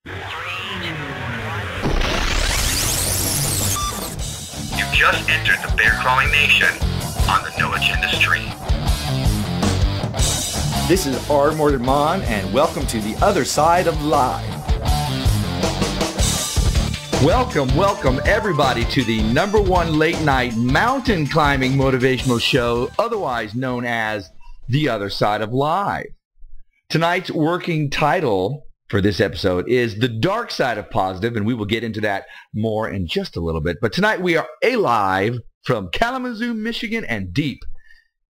You just entered the bear crawling nation on the No Agenda Stream. This is R. Mordant, and welcome to the other side of live. Welcome everybody to the #1 late night mountain climbing motivational show, otherwise known as The Other Side of Live. Tonight's working title for this episode is The Dark Side of Positive, and we will get into that more in just a little bit. But tonight we are live from Kalamazoo, Michigan, and deep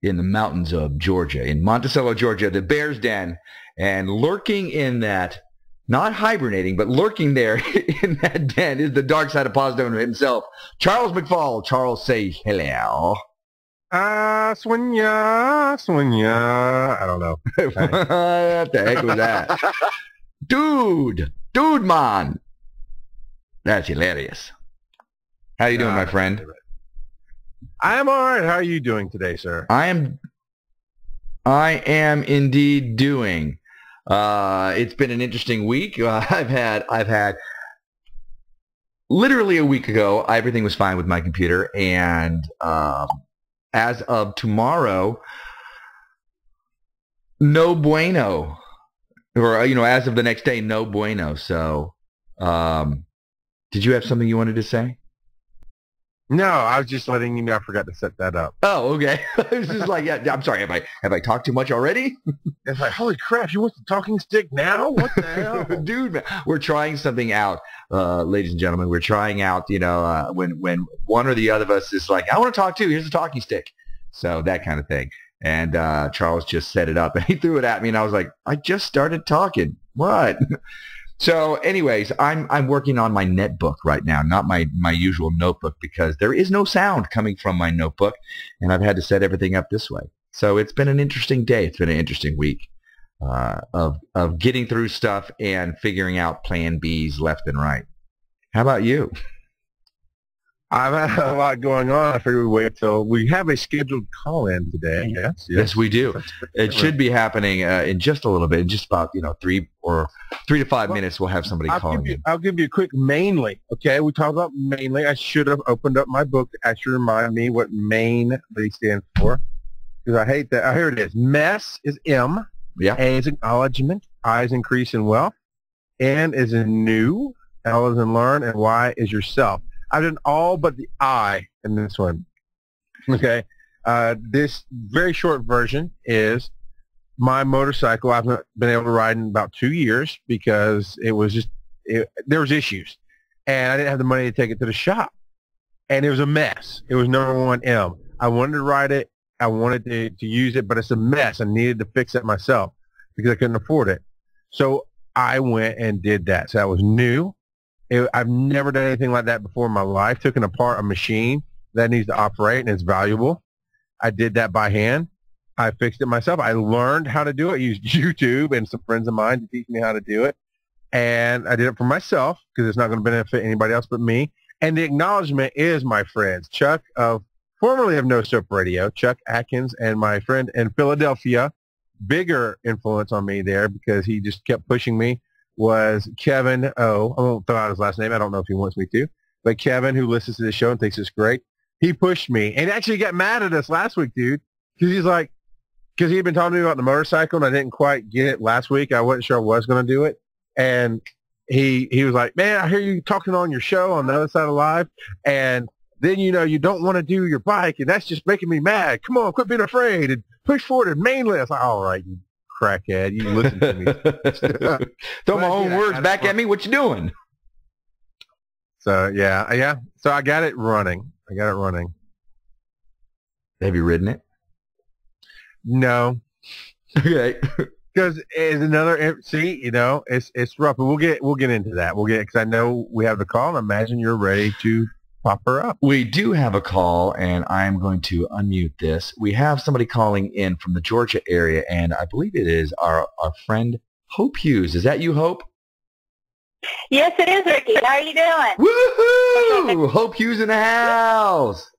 in the mountains of Georgia, in Monticello, Georgia, the Bear's Den, and lurking in that, not hibernating, but lurking there in that den is the Dark Side of Positive himself, Charles McFall. Charles, say hello. Swanya. I don't know. What the heck was that? Dude, man. That's hilarious. How you doing, my friend? I am all right. How are you doing today, sir? I am indeed doing. It's been an interesting week. I've had literally a week ago, everything was fine with my computer, and as of tomorrow, no bueno. Or, as of the next day, no bueno. So, did you have something you wanted to say? No, I was just letting you know I forgot to set that up. Oh, okay. I was just like, yeah, I'm sorry. Have I talked too much already? It's like, holy crap, you want the talking stick now? What the hell? Dude, man, we're trying something out, ladies and gentlemen. We're trying out, when one or the other of us is like, I want to talk too. Here's a talking stick. So that kind of thing. And Charles just set it up, and he threw it at me, and I was like, I just started talking. What? So anyways, I'm working on my netbook right now, not my usual notebook, because there is no sound coming from my notebook, and I've had to set everything up this way. So it's been an interesting day. It's been an interesting week of getting through stuff and figuring out plan Bs left and right. How about you? I've had a lot going on. I figured we'd wait till we have a scheduled call-in today. Yes, we do. It should be happening in just a little bit. In just about 3 to 5 minutes, we'll have somebody calling in. I'll give you a quick mainly. Okay, we talked about mainly. I should have opened up my book to actually remind me what mainly stands for, because I hate that. Here it is. Mess is M. Yeah. A is acknowledgement. I is increase in wealth. N is in new. L is in learn. And Y is yourself. I've done all but the I in this one. Okay. This very short version is my motorcycle. I've not been able to ride in about 2 years because it was just, there was issues. And I didn't have the money to take it to the shop. And it was a mess. It was #1M. I wanted to ride it. I wanted to use it, but it's a mess. I needed to fix it myself because I couldn't afford it. So I went and did that. So that was new. I've never done anything like that before in my life. Taken apart a machine that needs to operate and it's valuable. I did that by hand. I fixed it myself. I learned how to do it. I used YouTube and some friends of mine to teach me how to do it. And I did it for myself because it's not going to benefit anybody else but me. And the acknowledgement is my friends, Chuck formerly of No Soap Radio, Chuck Atkins, and my friend in Philadelphia, bigger influence on me there because he just kept pushing me, was Kevin O. I won't throw out his last name. I don't know if he wants me to. But Kevin, who listens to the show and thinks it's great, he pushed me and actually got mad at us last week, dude, because he's like, because he had been talking to me about the motorcycle and I didn't quite get it last week. I wasn't sure I was going to do it. And he was like, man, I hear you talking on your show on the other side of live. And then, you don't want to do your bike. And that's just making me mad. Come on, quit being afraid and push forward and mainly. I was like, all right, you crackhead, you listen to me. Throw my own words back at me. What you doing? So yeah. So I got it running. Have you ridden it? No. Okay. Because it's another. See, it's rough. But we'll get into that. Because I know we have the call, and I imagine you're ready to pop her up. We do have a call, and I'm going to unmute this. We have somebody calling in from the Georgia area, and I believe it is our friend Hope Hughes. Is that you, Hope? Yes, it is, Ricky. How are you doing? Woohoo! Hope Hughes in the house.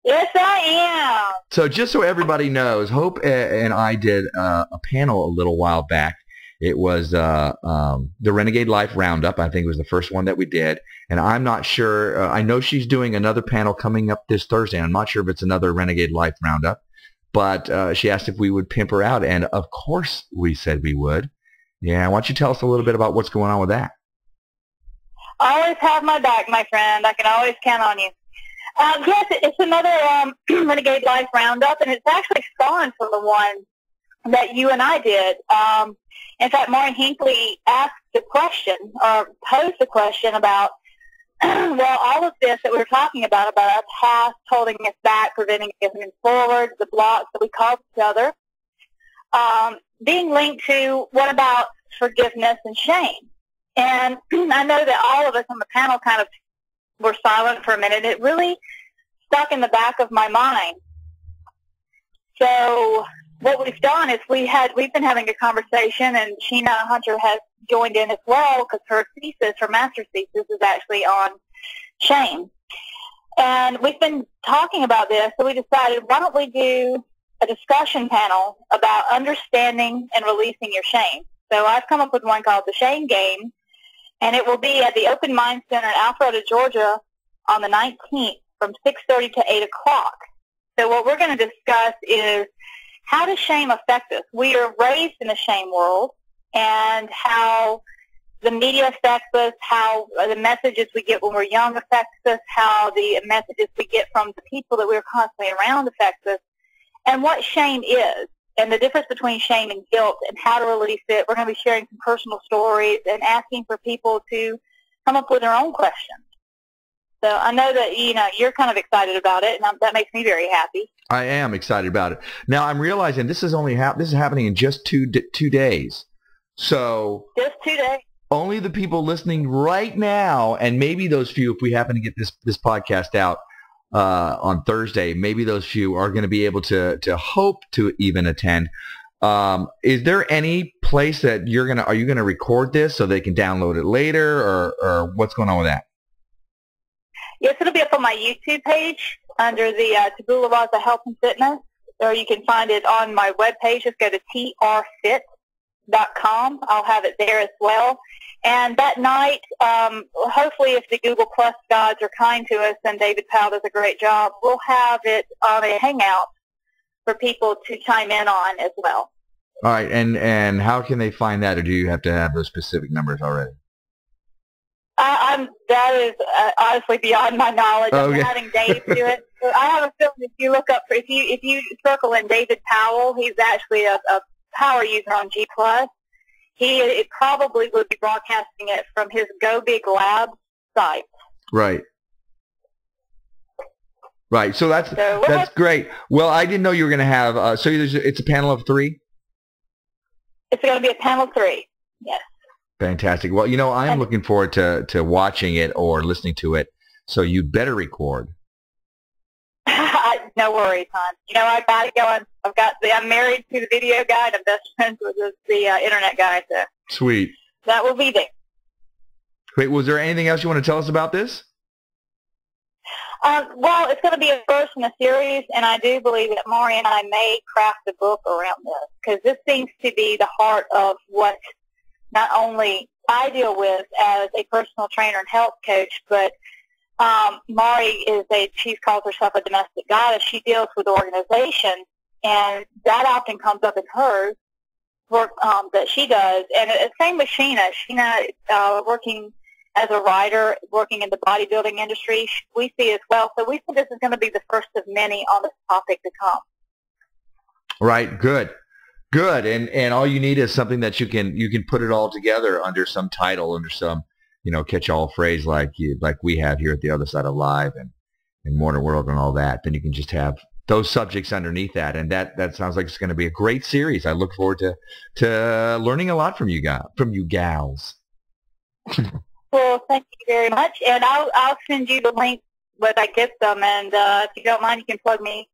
Yes, I am. So just so everybody knows, Hope and I did a panel a little while back, It was the Renegade Life Roundup. I think it was the first one that we did. And I'm not sure. I know she's doing another panel coming up this Thursday. I'm not sure if it's another Renegade Life Roundup. But she asked if we would pimp her out. And, of course, we said we would. Yeah, why don't you tell us a little bit about what's going on with that? Always have my back, my friend. I can always count on you. Yes, it's another Renegade Life Roundup, and it's actually spawned from the one that you and I did. In fact, Maureen Hinckley asked a question, or posed a question about, well, all of this that we were talking about our past holding us back, preventing us moving forward, the blocks that we caused each other, being linked to what about forgiveness and shame. And I know that all of us on the panel kind of were silent for a minute. It really stuck in the back of my mind. So what we've done is we've been having a conversation, and Sheena Hunter has joined in as well because her master's thesis is actually on shame. And we've been talking about this, so we decided, why don't we do a discussion panel about understanding and releasing your shame. So I've come up with one called The Shame Game, and it will be at the Open Mind Center in Alpharetta, Georgia on the 19th from 6:30 to 8 o'clock. So what we're going to discuss is how does shame affect us? We are raised in a shame world, and how the media affects us, how the messages we get when we're young affects us, how the messages we get from the people that we're constantly around affects us, and what shame is, and the difference between shame and guilt, and how to release it. We're going to be sharing some personal stories and asking for people to come up with their own questions. So I know that you're kind of excited about it, and that makes me very happy. I am excited about it. Now I'm realizing this is happening in just two days. So just 2 days. Only the people listening right now, and maybe those few, if we happen to get this podcast out on Thursday, maybe those few are going to be able to hope to even attend. Is there any place that are you going to record this so they can download it later, or what's going on with that? Yes, it'll be up on my YouTube page under the Tabula Rasa Health and Fitness, or you can find it on my webpage. Just go to trfit.com. I'll have it there as well. And that night, hopefully if the Google Plus gods are kind to us, and David Powell does a great job, we'll have it on a hangout for people to chime in on as well. All right, and how can they find that, or do you have to have those specific numbers already? That is honestly beyond my knowledge. Okay. I'm having Dave do it. So I have a feeling if you look up, if you circle in David Powell, he's actually a power user on G+. He probably would be broadcasting it from his Go Big Lab site. Right. Right. So that's great. Well, I didn't know you were going to have. So it's a panel of 3. It's going to be a panel of 3. Yes. Fantastic. Well, I'm looking forward to watching it or listening to it. So you better record. No worries, hon. I got to go. I'm married to the video guy, and I'm best friends with the internet guy. So sweet. That will be there. Wait, was there anything else you want to tell us about this? Well, it's going to be a first in a series, and I do believe that Maury and I may craft a book around this, because this seems to be the heart of what not only I deal with as a personal trainer and health coach, but Maury she calls herself a domestic goddess. She deals with organization, and that often comes up in hers work that she does. And same with Sheena. Sheena, working as a writer, working in the bodybuilding industry, we see as well. So we think this is going to be the first of many on this topic to come. Right. Good. And all you need is something that you can put it all together under some title, under some catch-all phrase like we have here at the Other Side of Live and Modern World and all that. Then you can just have those subjects underneath that, and that sounds like it's going to be a great series. I look forward to learning a lot from you gals. Well, thank you very much, and I'll send you the link when I get them, and if you don't mind, you can plug me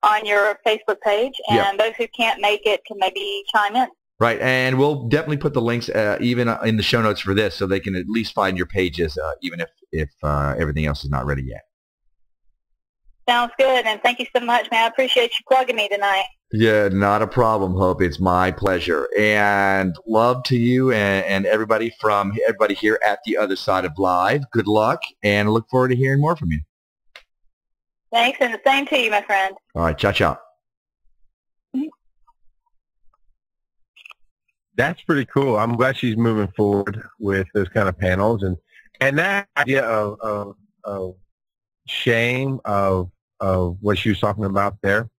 on your Facebook page, and those who can't make it can maybe chime in. Right, and we'll definitely put the links even in the show notes for this, so they can at least find your pages, even if everything else is not ready yet. Sounds good, and thank you so much, man. I appreciate you plugging me tonight. Yeah, not a problem, Hope. It's my pleasure. And love to you and everybody here at the other side of live. Good luck, and look forward to hearing more from you. Thanks, and the same to you, my friend. All right, ciao. That's pretty cool. I'm glad she's moving forward with those kind of panels, and that idea of shame of what she was talking about there.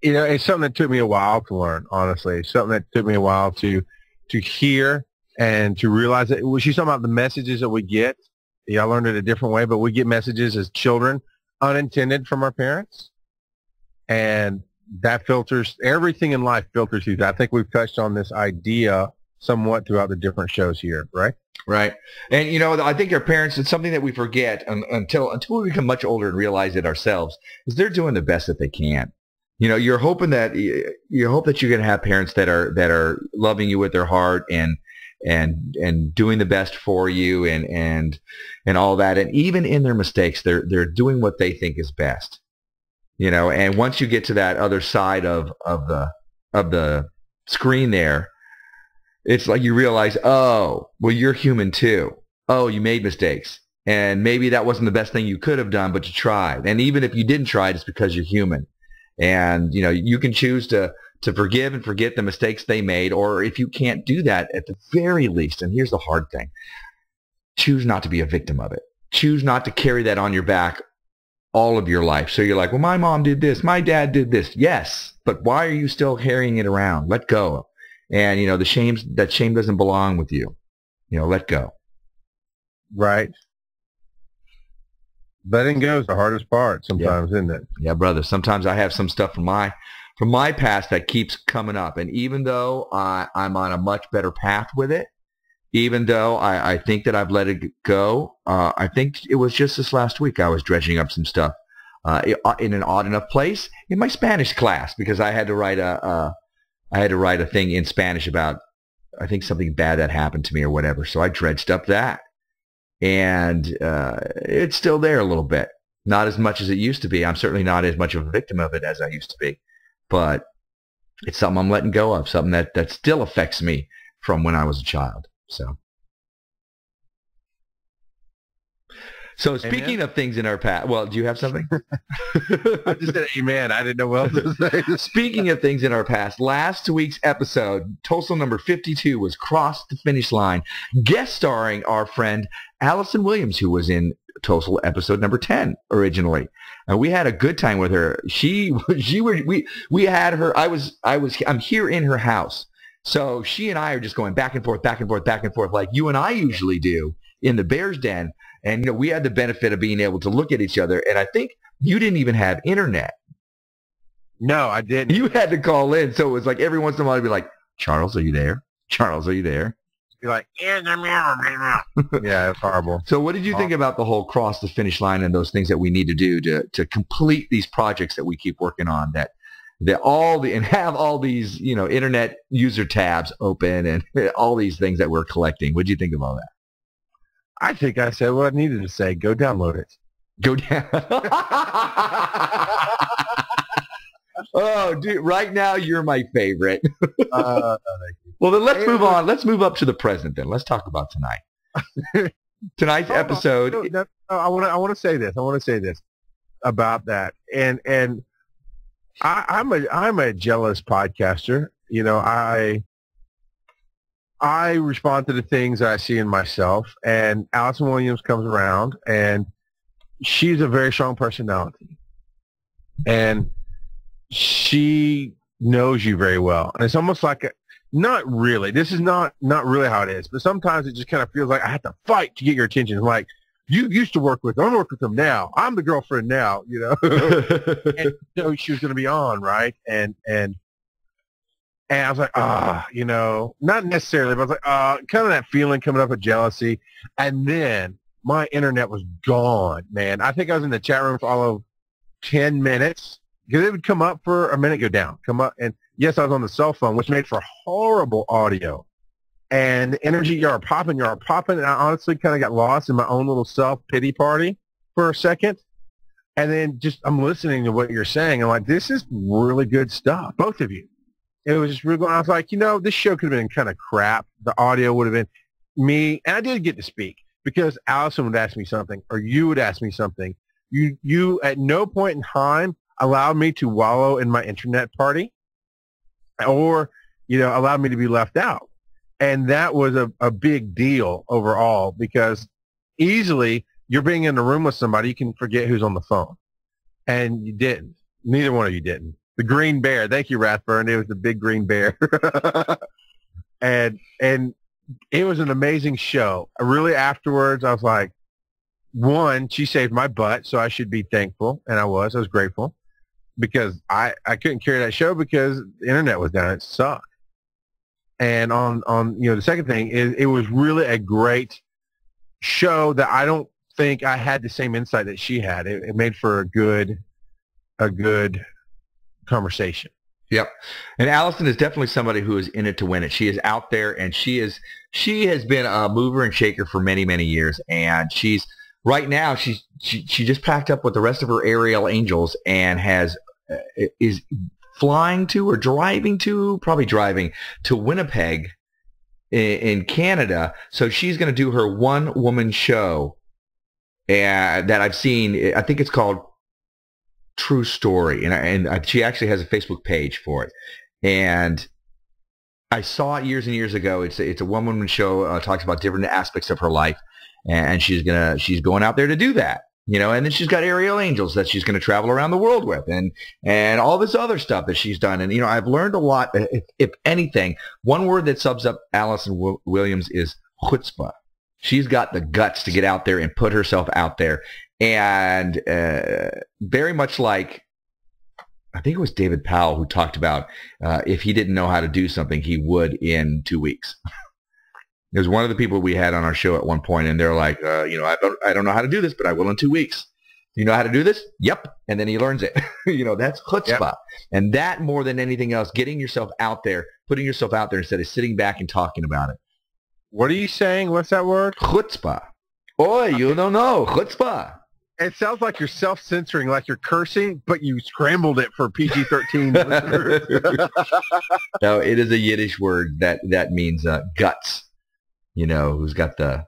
You know, it's something that took me a while to learn. Honestly, it's something that took me a while to hear and to realize that she's talking about the messages that we get. Yeah, I learned it a different way, but we get messages as children unintended from our parents, and that filters everything in life. Filters through that. I think we've touched on this idea somewhat throughout the different shows here, right? Right. And, you know, I think our parents, it's something that we forget until we become much older and realize it ourselves, is they're doing the best that they can. You know, you hope that you're going to have parents that are loving you with their heart and doing the best for you and all that. And even in their mistakes, they're doing what they think is best. You know, and once you get to that other side of the screen there, it's like you realize, oh, well, you're human too. Oh, you made mistakes. And maybe that wasn't the best thing you could have done, but you tried. And even if you didn't try it, it's because you're human. And, you know, you can choose to forgive and forget the mistakes they made, or if you can't do that, at the very least, and here's the hard thing, choose not to be a victim of it. Choose not to carry that on your back all of your life. So you're like, well, my mom did this, my dad did this. Yes, but why are you still carrying it around? Let go. And, you know, that shame doesn't belong with you. You know, let go. Right. Letting go is the hardest part sometimes, isn't it? Yeah, brother. Sometimes I have some stuff from my past that keeps coming up. And even though I'm on a much better path with it, even though I think that I've let it go, I think it was just this last week I was dredging up some stuff in an odd enough place in my Spanish class, because I had to write a thing in Spanish about, I think, something bad that happened to me or whatever. So I dredged up that. And it's still there a little bit. Not as much as it used to be. I'm certainly not as much of a victim of it as I used to be. But it's something I'm letting go of, something that still affects me from when I was a child. So speaking of things in our past, well, do you have something? I just said amen. I didn't know what else to say. Speaking of things in our past, last week's episode, Tosol number 52, was Cross the Finish Line, guest starring our friend Allison Williams, who was in Tosol episode number 10 originally. And we had a good time with her. We had her. I'm here in her house. So she and I are just going back and forth, like you and I usually do in the Bear's Den. And, you know, we had the benefit of being able to look at each other. And I think you didn't even have internet. No, I didn't. You had to call in. So it was like every once in a while, I'd be like, Charles, are you there? Charles, are you there? You're like, yeah, it's horrible. So what did you think about the whole Cross the Finish Line and those things that we need to do to complete these projects that we keep working on, and have all these, you know, internet user tabs open and all these things that we're collecting? What did you think of all that? I think I said what I needed to say. Go download it. Go down. Oh, dude, right now you're my favorite. Well, then let's move on. Let's move up to the present then. Let's talk about tonight. Tonight's episode. No, I want to say this. I want to say this about that. And I'm a jealous podcaster. You know, I respond to the things that I see in myself, and Allison Williams comes around, and she's a very strong personality, and she knows you very well. And it's almost like not really. This is not really how it is, but sometimes it just kind of feels like I have to fight to get your attention. Like, you used to work with them. I work with them now. I'm the girlfriend now, you know. And so she was going to be on, right? And I was like, you know, not necessarily, but I was like, kind of that feeling coming up of jealousy. And then my internet was gone, man. I think I was in the chat room for all of 10 minutes, because it would come up for a minute, go down, come up. And yes, I was on the cell phone, which made for horrible audio. And the energy, you're popping. And I honestly kind of got lost in my own little self-pity party for a second. And then just I'm listening to what you're saying. I'm like, this is really good stuff, both of you. It was just really. I was like, this show could have been kind of crap. The audio would have been me, and I did get to speak because Allison would ask me something, or you would ask me something. You at no point in time allowed me to wallow in my internet party, or allowed me to be left out, and that was a big deal overall because easily. You're being in a room with somebody, you can forget who's on the phone. And you didn't. Neither one of you didn't. The green bear. Thank you, Rathburn. It was the big green bear. and it was an amazing show. Really, afterwards, I was like, one, she saved my butt, so I should be thankful. And I was grateful. Because I couldn't carry that show because the internet was down. It sucked. And on the second thing is it was really a great show that I don't think I had the same insight that she had. It made for a good conversation. Yep. And Allison is definitely somebody who is in it to win it. She is out there, and she has been a mover and shaker for many, many years. And she just packed up with the rest of her aerial angels and is flying to or driving to Winnipeg in Canada. So she's going to do her one-woman show that I've seen. I think it's called True Story, and she actually has a Facebook page for it. And I saw it years and years ago. It's a one-woman show. Talks about different aspects of her life, and she's going out there to do that. And then she's got aerial angels that she's going to travel around the world with, and all this other stuff that she's done. And I've learned a lot. If anything, one word that sums up Allison Williams is chutzpah. She's got the guts to get out there and put herself out there, and very much like I think it was David Powell who talked about if he didn't know how to do something, he would in 2 weeks. It was one of the people we had on our show at one point, and they're like, I don't know how to do this, but I will in 2 weeks. You know how to do this? Yep. And then he learns it. That's chutzpah. Yep. And that more than anything else, getting yourself out there, putting yourself out there instead of sitting back and talking about it. What are you saying? What's that word? Chutzpah. Oh, you don't know. Chutzpah. It sounds like you're self-censoring, like you're cursing, but you scrambled it for PG-13 listeners. No, it is a Yiddish word that means guts. Who's got the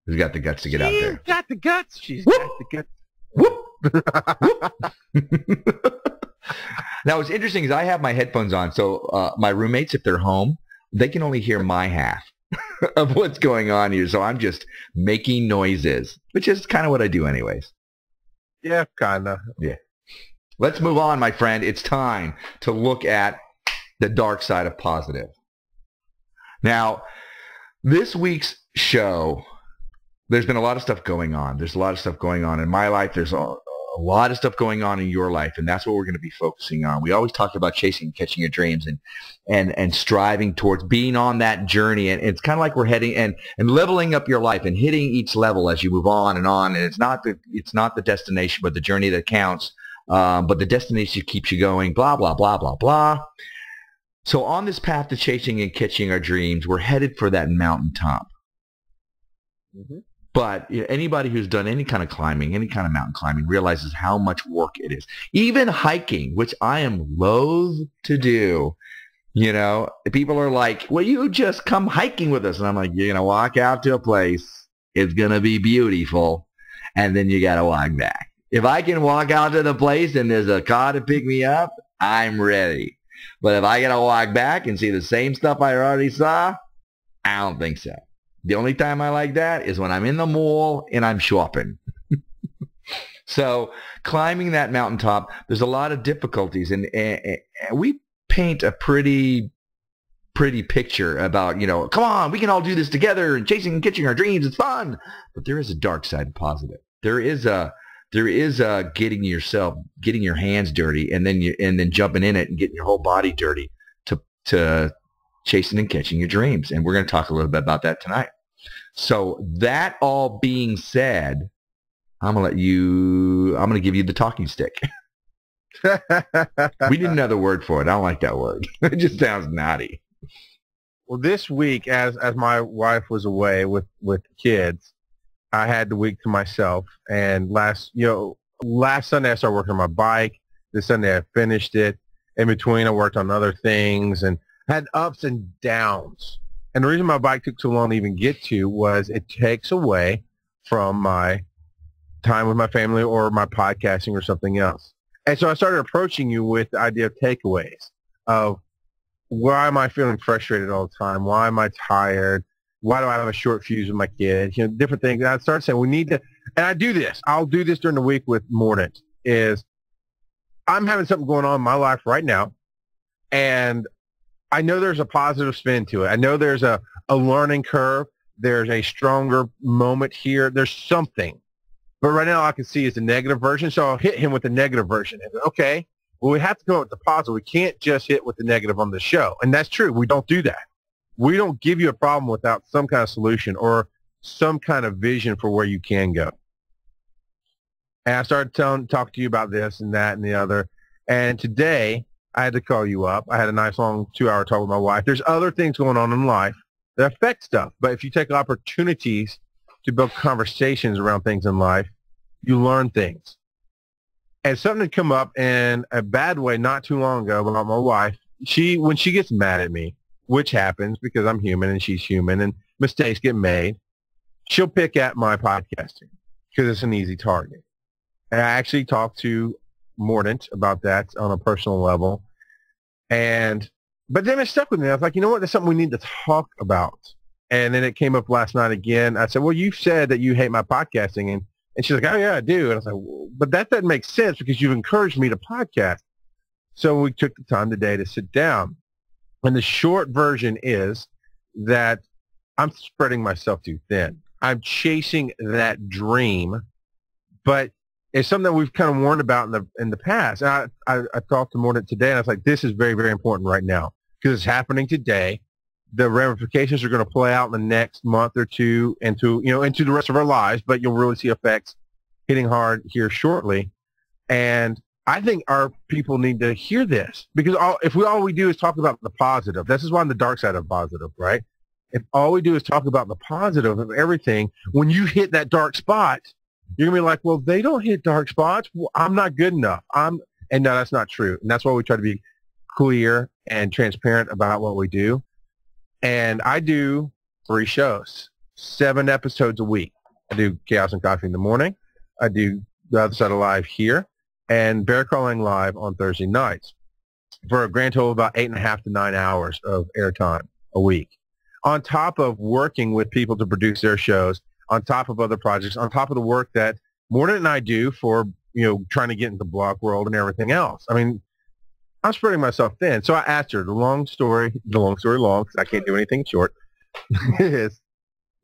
guts to get out there? She's got the guts. She's got the guts. Whoop. Now, what's interesting is I have my headphones on, so my roommates, if they're home, they can only hear my half of what's going on here. So I'm just making noises, which is kind of what I do anyways. Yeah, kind of. Yeah. Let's move on, my friend. It's time to look at the dark side of positive. Now, this week's show, there's been a lot of stuff going on. There's a lot of stuff going on in my life. There's a lot of stuff going on in your life, and that's what we're going to be focusing on. We always talk about chasing and catching your dreams and striving towards being on that journey. And it's kind of like we're heading and leveling up your life and hitting each level as you move on. And it's not the destination, but the journey that counts. But the destination keeps you going, blah, blah, blah, blah, blah. So on this path to chasing and catching our dreams, we're headed for that mountaintop. Mm-hmm. But anybody who's done any kind of climbing, any kind of mountain climbing, realizes how much work it is. Even hiking, which I am loath to do. People are like, well, you just come hiking with us. And I'm like, you're going to walk out to a place. It's going to be beautiful. And then you got to walk back. If I can walk out to the place and there's a car to pick me up, I'm ready. But if I got to walk back and see the same stuff I already saw, I don't think so. The only time I like that is when I'm in the mall and I'm shopping. So climbing that mountaintop, there's a lot of difficulties. And we paint a pretty picture about, come on, we can all do this together and chasing and catching our dreams. It's fun. But there is a dark side positive. There is getting your hands dirty and then jumping in it and getting your whole body dirty to chasing and catching your dreams. And we're going to talk a little bit about that tonight. So that all being said, I'm going to give you the talking stick. We need another word for it. I don't like that word. It just sounds naughty. Well, this week, as my wife was away with kids, I had the week to myself. And last Sunday I started working on my bike. This Sunday I finished it. In between I worked on other things and had ups and downs. And the reason my bike took so long to even get to was it takes away from my time with my family or my podcasting or something else. And so I started approaching you with the idea of takeaways of why am I feeling frustrated all the time? Why am I tired? Why do I have a short fuse with my kids? Different things. And I started saying we need to, and I do this. I'll do this during the week with Mordant, is I'm having something going on in my life right now, and I know there's a positive spin to it. I know there's a learning curve. There's a stronger moment here. There's something. But right now all I can see is the negative version, so I'll hit him with the negative version. And, okay, well, we have to go with the positive. We can't just hit with the negative on the show. And that's true. We don't do that. We don't give you a problem without some kind of solution or some kind of vision for where you can go. And I started talking to you about this and that and the other. And today I had to call you up. I had a nice long 2-hour talk with my wife. There's other things going on in life that affect stuff. But if you take opportunities to build conversations around things in life, you learn things. And something had come up in a bad way not too long ago about my wife. When she gets mad at me, which happens because I'm human and she's human and mistakes get made, she'll pick at my podcasting because it's an easy target. And I actually talked to Mordant about that on a personal level. But then it stuck with me. I was like, you know what? There's something we need to talk about. And then it came up last night again. I said, well, you said that you hate my podcasting. And she's like, oh, yeah, I do. And I was like, well, but that doesn't make sense because you've encouraged me to podcast. So we took the time today to sit down. And the short version is that I'm spreading myself too thin. I'm chasing that dream, but it's something that we've kind of warned about in the past. And I talked to Mordant today, and I was like, this is very, very important right now because it's happening today. The ramifications are going to play out in the next month or two into the rest of our lives, but you'll really see effects hitting hard here shortly. And I think our people need to hear this because if all we do is talk about the positive, this is why I'm the dark side of positive, right? If all we do is talk about the positive of everything, when you hit that dark spot, you're going to be like, well, they don't hit dark spots. Well, I'm not good enough. And no, that's not true. And that's why we try to be clear and transparent about what we do. And I do 3 shows, 7 episodes a week. I do Chaos and Coffee in the morning. I do The Other Side of Live here and Bear Crawling Live on Thursday nights for a grand total of about 8.5 to 9 hours of airtime a week. On top of working with people to produce their shows, on top of other projects, on top of the work that Mordant and I do for, trying to get into the blog world and everything else. I mean, I'm spreading myself thin. So I asked her, the long story long, because I can't do anything short, is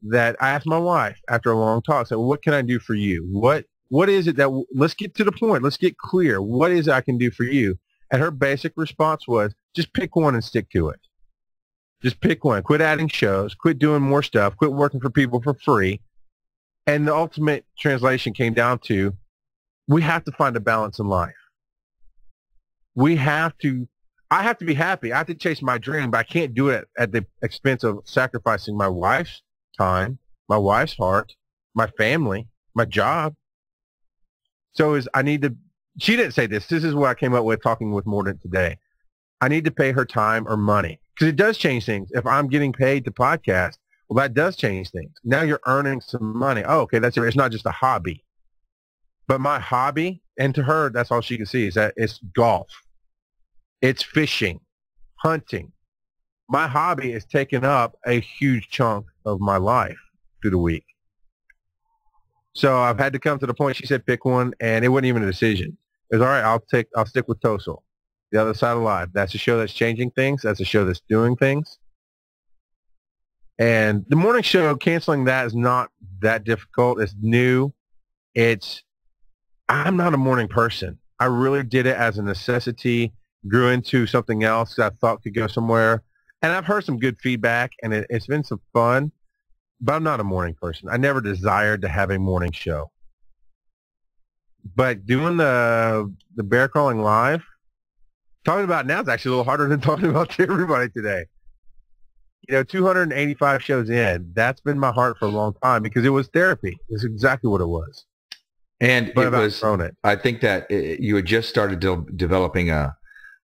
that I asked my wife after a long talk, I said, well, what can I do for you? What is it that, let's get to the point. Let's get clear. What is it I can do for you? And her basic response was, just pick one and stick to it. Just pick one. Quit adding shows. Quit doing more stuff. Quit working for people for free. And the ultimate translation came down to, we have to find a balance in life. I have to be happy. I have to chase my dream, but I can't do it at the expense of sacrificing my wife's time, my wife's heart, my family, my job. So she didn't say this. This is what I came up with talking with Mordant today. I need to pay her time or money because it does change things. If I'm getting paid to podcast, well, that does change things. Now you're earning some money. Oh, okay, that's it. It's not just a hobby. But my hobby, and to her, that's all she can see, is that it's golf. It's fishing, hunting. My hobby is taking up a huge chunk of my life through the week. So I've had to come to the point, she said pick one, and it wasn't even a decision. It was, all right, I'll stick with Tosol, The Other Side of Live. That's a show that's changing things. That's a show that's doing things. And the morning show, canceling that is not that difficult. It's new. I'm not a morning person. I really did it as a necessity, grew into something else that I thought could go somewhere. And I've heard some good feedback, and it's been some fun, but I'm not a morning person. I never desired to have a morning show. But doing the Bear Crawling Live, talking about it now is actually a little harder than talking about to everybody today. 285 shows in, that's been my heart for a long time because it was therapy. It's exactly what it was. And But it I've was, outgrown it. I think that you had just started developing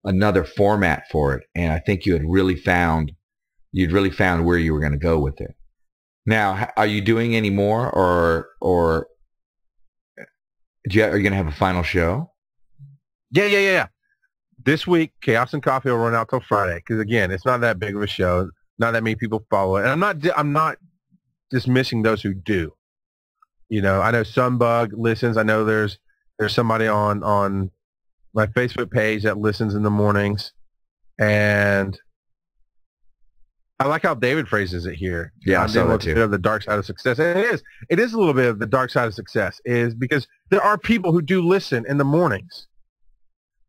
another format for it. And I think you'd really found where you were going to go with it. Now, are you doing any more or are you going to have a final show? Yeah. This week, Chaos and Coffee will run out till Friday because, again, it's not that big of a show. Not that many people follow it. And I'm not dismissing those who do. I know Sunbug listens. I know there's somebody on my Facebook page that listens in the mornings. And I like how David phrases it here. Yeah, I saw that too. A bit of the dark side of success. And it is a little bit of the dark side of success is because there are people who do listen in the mornings.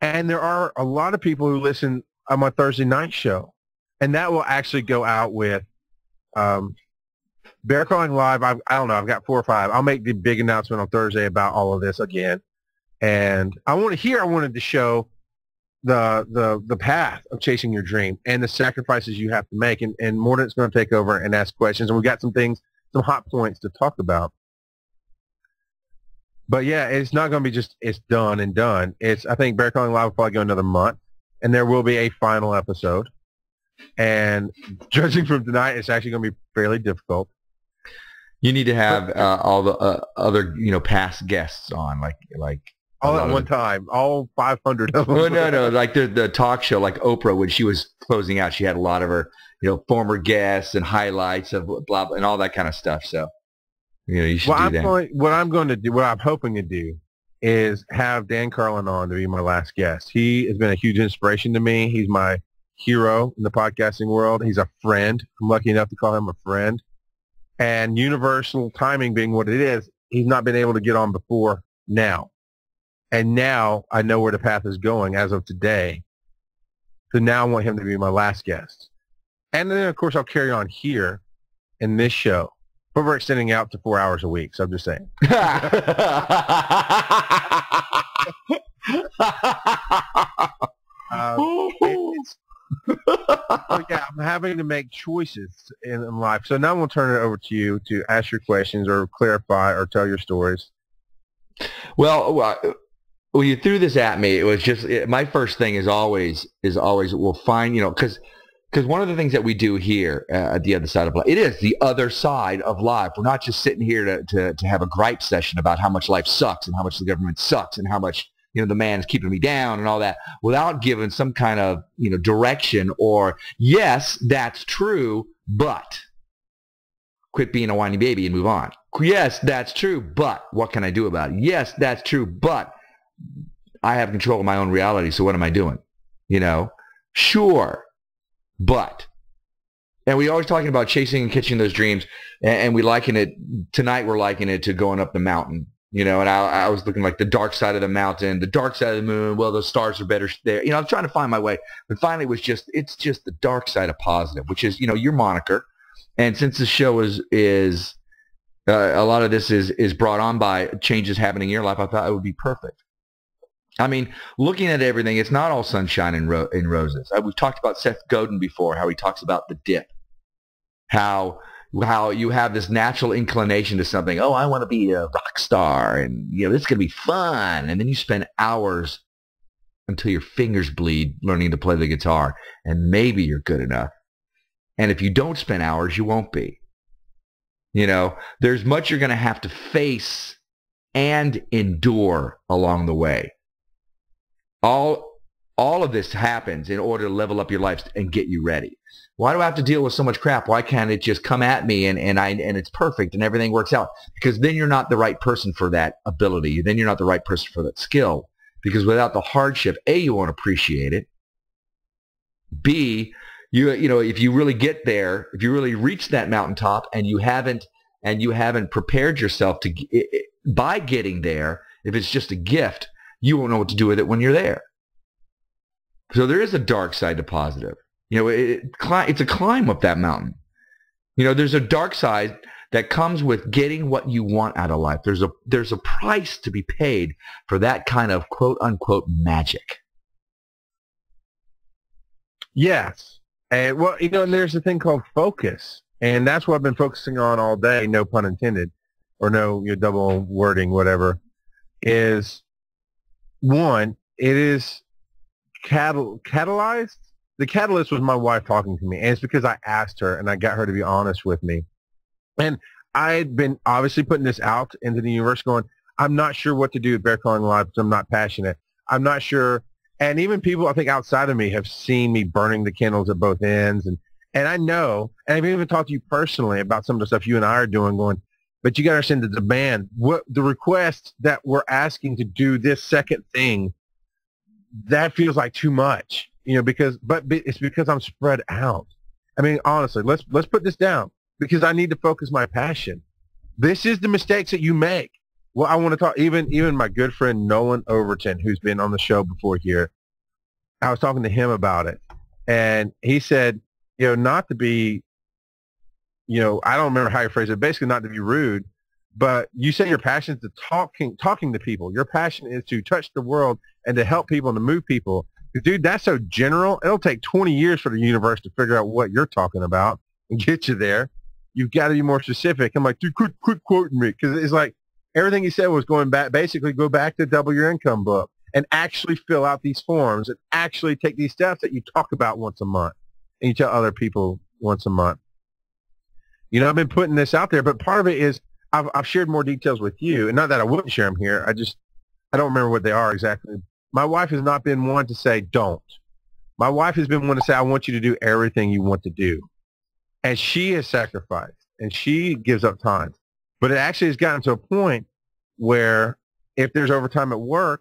And there are a lot of people who listen on my Thursday night show. And that will actually go out with Bear Calling Live. I don't know. I've got 4 or 5. I'll make the big announcement on Thursday about all of this again. And I wanted to show the path of chasing your dream and the sacrifices you have to make. And Mordant's going to take over and ask questions. And we've got some hot points to talk about. But yeah, it's not going to be just it's done and done. I think Bear Calling Live will probably go another month. And there will be a final episode. And judging from tonight, it's actually going to be fairly difficult. You need to have all the other, past guests on, like all at one time, all 500 of them. Well, no, like the talk show, like Oprah, when she was closing out, she had a lot of her, former guests and highlights of blah, blah and all that kind of stuff. So, you should do that. What I'm hoping to do is have Dan Carlin on to be my last guest. He has been a huge inspiration to me. He's my hero in the podcasting world. He's a friend. I'm lucky enough to call him a friend. And universal timing being what it is, he's not been able to get on before now. And now I know where the path is going as of today. So now I want him to be my last guest. And then, of course, I'll carry on here in this show. But we're extending out to 4 hours a week, so I'm just saying. Yeah, I'm having to make choices in life. So now I'm going to turn it over to you to ask your questions or clarify or tell your stories. Well, you threw this at me. It was just my first thing is always we'll find, because one of the things that we do here at the other side of life, it is the other side of life. We're not just sitting here to have a gripe session about how much life sucks and how much the government sucks and how much the man is keeping me down and all that without giving some kind of direction or yes, that's true, but quit being a whiny baby and move on. Yes, that's true, but what can I do about it? Yes, that's true, but I have control of my own reality, so what am I doing? Sure, but. And we always talking about chasing and catching those dreams, and we liken it, tonight we're likening it to going up the mountain, and I was looking like the dark side of the mountain, the dark side of the moon, well, the stars are better there. I'm trying to find my way, but finally it's just the dark side of positive, which is, your moniker. And since the show is a lot of this is brought on by changes happening in your life, I thought it would be perfect. I mean, looking at everything, it's not all sunshine and roses. We've talked about Seth Godin before, how he talks about the dip, how you have this natural inclination to something. Oh, I want to be a rock star, and this is going to be fun. And then you spend hours until your fingers bleed learning to play the guitar, and maybe you're good enough. And if you don't spend hours, you won't be. There's much you're going to have to face and endure along the way. All of this happens in order to level up your life and get you ready. Why do I have to deal with so much crap? Why can't it just come at me and it's perfect and everything works out? Because then you're not the right person for that ability. Then you're not the right person for that skill. Because without the hardship, A, you won't appreciate it. B, if you really get there, if you really reach that mountaintop and you haven't prepared yourself by getting there, if it's just a gift, you won't know what to do with it when you're there. So there is a dark side to positive. It's a climb up that mountain. There's a dark side that comes with getting what you want out of life. There's a price to be paid for that kind of quote unquote magic. Yes. And well, there's a thing called focus, and that's what I've been focusing on all day. No pun intended, or no double wording, whatever. Is one, it is catalyzed. The catalyst was my wife talking to me, and it's because I asked her and I got her to be honest with me. And I'd been obviously putting this out into the universe going, I'm not sure what to do with bear calling live because I'm not passionate. I'm not sure. And even people I think outside of me have seen me burning the candles at both ends. And I know, and I've even talked to you personally about some of the stuff you and I are doing going, but you got to understand the demand, what the request that we're asking to do this second thing, that feels like too much. But it's because I'm spread out. I mean, honestly, let's put this down because I need to focus my passion. This is the mistakes that you make. Well, I want to talk, even my good friend Nolan Overton, who's been on the show before here, I was talking to him about it. And he said, not to be, I don't remember how you phrased it, basically not to be rude, but you say your passion is to talking to people. Your passion is to touch the world and to help people and to move people. Dude, that's so general. It'll take 20 years for the universe to figure out what you're talking about and get you there. You've got to be more specific. I'm like, dude, quit quoting me. Because it's like everything he said was going back, basically go back to Double Your Income book and actually fill out these forms and actually take these steps that you talk about once a month and you tell other people once a month. I've been putting this out there, but part of it is I've shared more details with you. And not that I wouldn't share them here. I don't remember what they are exactly. My wife has not been one to say, don't. My wife has been one to say, I want you to do everything you want to do. And she has sacrificed, and she gives up time. But it actually has gotten to a point where if there's overtime at work,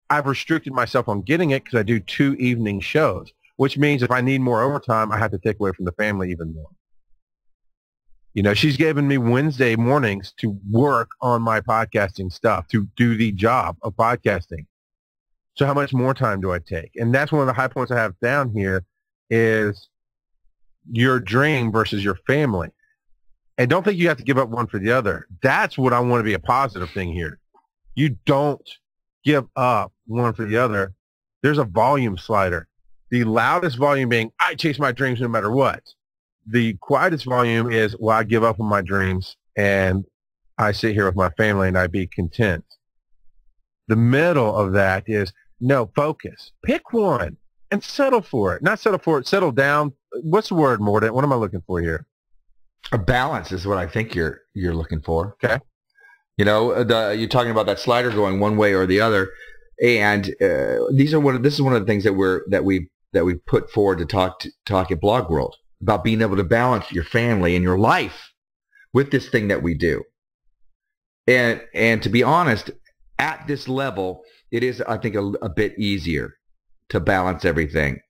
I've restricted myself on getting it because I do 2 evening shows, which means if I need more overtime, I have to take away from the family even more. She's given me Wednesday mornings to work on my podcasting stuff, to do the job of podcasting. So how much more time do I take? And that's one of the high points I have down here is your dream versus your family. And don't think you have to give up one for the other. That's what I want to be a positive thing here. You don't give up one for the other. There's a volume slider. The loudest volume being, I chase my dreams no matter what. The quietest volume is, well, I give up on my dreams and I sit here with my family and I be content. The middle of that is, no, focus. Pick one and settle for it. Not settle for it, settle down. What's the word, Mordant? What am I looking for here? A balance is what I think you're looking for. Okay. You're talking about that slider going one way or the other, and this is one of the things that we put forward to talk at Blog World about being able to balance your family and your life with this thing that we do. And to be honest, at this level, it is, I think, a bit easier to balance everything.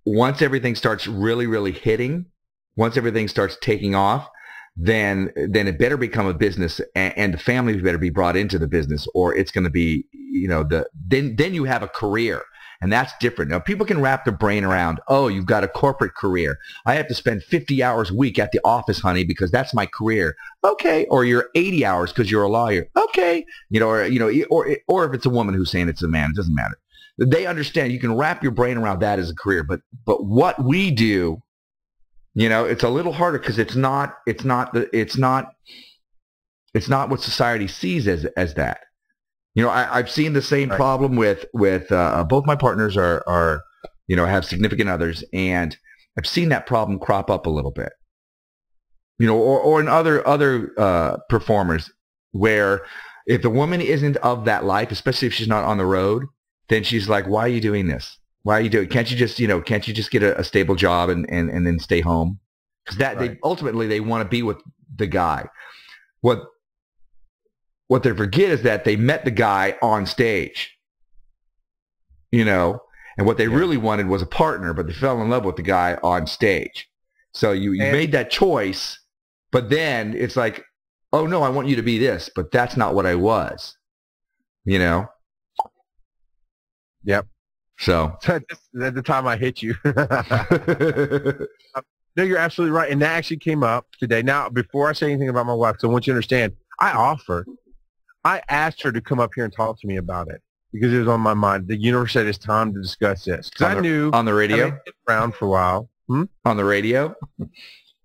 Once everything starts really, really hitting, once everything starts taking off, then it better become a business, and the family better be brought into the business, or it's going to be, then you have a career, and that's different. Now, people can wrap their brain around, oh, you've got a corporate career. I have to spend 50 hours a week at the office, honey, because that's my career. Okay. Or you're 80 hours because you're a lawyer. Okay. Or if it's a woman who's saying it's a man, it doesn't matter. They understand you can wrap your brain around that as a career, but what we do, it's a little harder because it's not what society sees as that. I've seen the same problem with both my partners are have significant others, and I've seen that problem crop up a little bit. Or in other performers, where if the woman isn't of that life, especially if she's not on the road, then she's like, why are you doing this? Why are you doing? Can't you just get a stable job and then stay home? Because they ultimately want to be with the guy. What they forget is that they met the guy on stage. And what they really wanted was a partner, but they fell in love with the guy on stage. So you made that choice, but then it's like, oh no, I want you to be this, but that's not what I was. Yep. So at the time I hit you. No, you're absolutely right. And that actually came up today. Now, before I say anything about my wife, so I want you to understand, I asked her to come up here and talk to me about it. because it was on my mind. The universe said it's time to discuss this. Because I knew on the radio. I mean, it's around for a while. On the radio.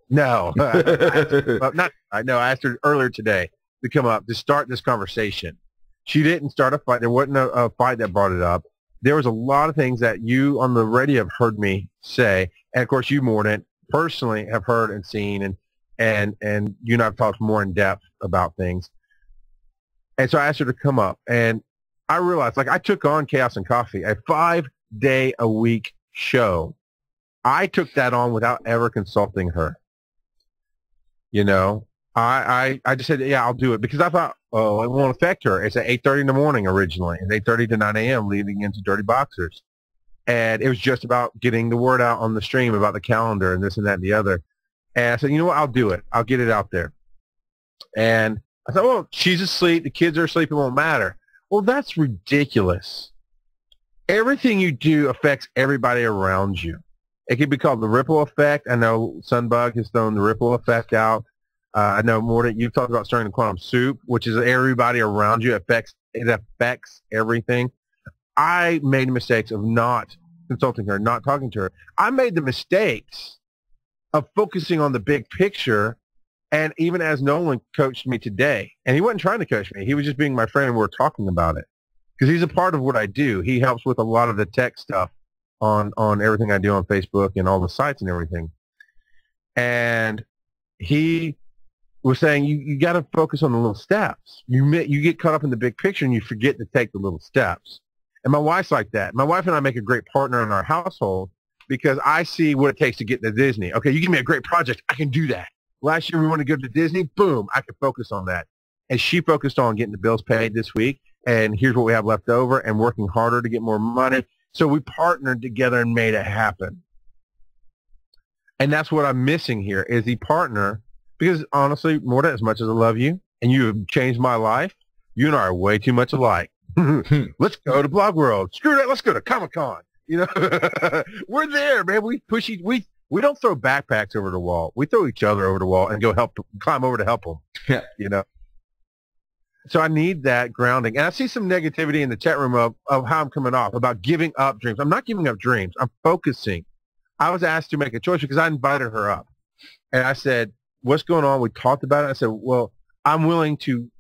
No, I know. I asked her earlier today to come up to start this conversation. She didn't start a fight. There wasn't a fight that brought it up. There was a lot of things that you on the radio have heard me say, and of course you, Mordant, personally have heard and seen, and you and I have talked more in depth about things. And so I asked her to come up, and I realized, like, I took on Chaos and Coffee, a 5-day-a-week show. I took that on without ever consulting her. You know, I just said, yeah, I'll do it, because I thought, oh, it won't affect her. It's at 8:30 in the morning originally, and 8:30 to 9 a.m. leading into Dirty Boxers. And it was just about getting the word out on the stream about the calendar and this and that and the other. And I said, you know what, I'll do it. I'll get it out there. And I thought, well, she's asleep. The kids are asleep. It won't matter. Well, that's ridiculous. Everything you do affects everybody around you. It could be called the ripple effect. I know Sunbug has thrown the ripple effect out. I know, Mordant, you've talked about stirring the quantum soup, which is everybody around you. It affects everything. I made mistakes of not consulting her, not talking to her. I made the mistakes of focusing on the big picture, and even as Nolan coached me today, and he wasn't trying to coach me. He was just being my friend, and we were talking about it because he's a part of what I do. He helps with a lot of the tech stuff on everything I do on Facebook and all the sites and everything. And he was saying, you got to focus on the little steps. You get caught up in the big picture and you forget to take the little steps. And my wife's like that. My wife and I make a great partner in our household because I see what it takes to get to Disney. Okay, you give me a great project, I can do that. Last year we wanted to go to Disney, boom, I can focus on that. And she focused on getting the bills paid this week, and here's what we have left over, and working harder to get more money. So we partnered together and made it happen. And that's what I'm missing here is the partner, because honestly, Mordant, as much as I love you, and you have changed my life, you and I are way too much alike. Let's go to Blog World. Screw that. Let's go to Comic-Con. You know, we're there, man. We don't throw backpacks over the wall. We throw each other over the wall and go climb over to help them. Yeah. You know. So I need that grounding. And I see some negativity in the chat room of how I'm coming off about giving up dreams. I'm not giving up dreams. I'm focusing. I was asked to make a choice because I invited her up. And I said, what's going on? We talked about it. I said, well, I'm willing to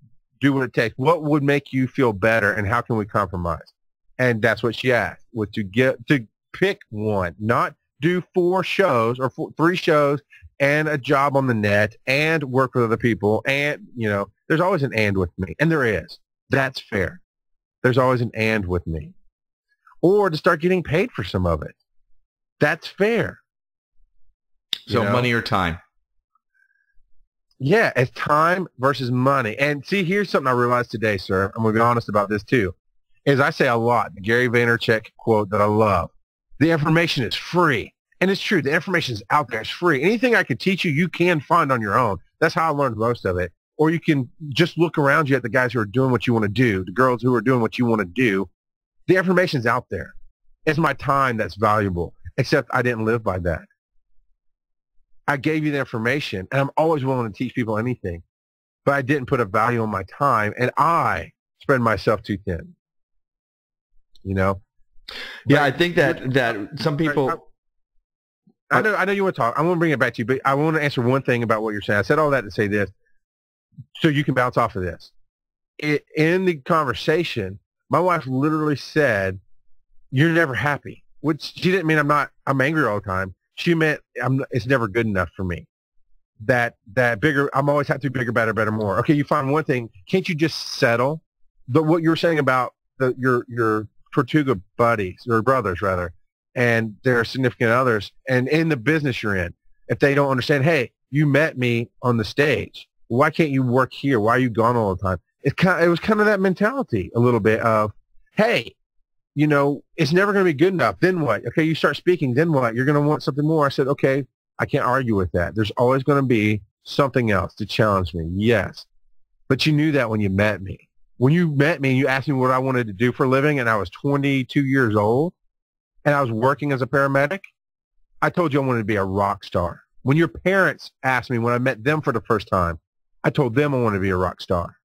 do what it takes. What would make you feel better, and how can we compromise? And that's what she asked, was to pick one, not do 4 shows or 3 shows and a job on the net and work with other people. And, you know, there's always an and with me. And there is. That's fair. There's always an and with me. Or to start getting paid for some of it. That's fair. So money or time? Yeah, it's time versus money. And see, here's something I realized today, sir. I'm going to be honest about this too. Is I say a lot, the Gary Vaynerchuk quote that I love. The information is free. And it's true. The information is out there. It's free. Anything I could teach you, you can find on your own. That's how I learned most of it. Or you can just look around you at the guys who are doing what you want to do, the girls who are doing what you want to do. The information's out there. It's my time that's valuable, except I didn't live by that. I gave you the information, and I'm always willing to teach people anything, but I didn't put a value on my time, and I spread myself too thin. You know? Yeah, I think that some people... I know you want to talk. I want to bring it back to you, but I want to answer one thing about what you're saying. I said all that to say this, so you can bounce off of this. In the conversation, my wife literally said, "You're never happy," which she didn't mean I'm angry all the time. She meant it's never good enough for me. That bigger, I'm always have to be bigger, better, more. Okay, you find one thing. Can't you just settle? But what you were saying about your Tortuga buddies, or brothers rather, and their significant others, and in the business you're in, if they don't understand, hey, you met me on the stage. Why can't you work here? Why are you gone all the time? It was kind of that mentality a little bit of, hey, you know, it's never going to be good enough. Then what? Okay, you start speaking. Then what? You're going to want something more. I said, okay, I can't argue with that. There's always going to be something else to challenge me. Yes. But you knew that when you met me. When you met me, you asked me what I wanted to do for a living, and I was 22 years old, and I was working as a paramedic. I told you I wanted to be a rock star. When your parents asked me when I met them for the first time, I told them I wanted to be a rock star.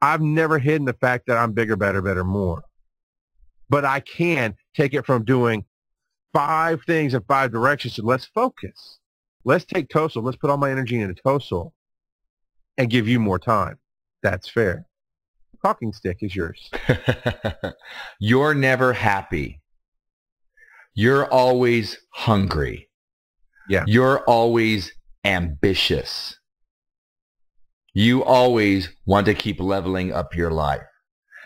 I've never hidden the fact that I'm bigger, better, more. but I can take it from doing 5 things in 5 directions to let's focus. Let's take Tosol. Let's put all my energy into Tosol and give you more time. That's fair. Talking stick is yours. You're never happy. You're always hungry. Yeah. You're always ambitious. You always want to keep leveling up your life.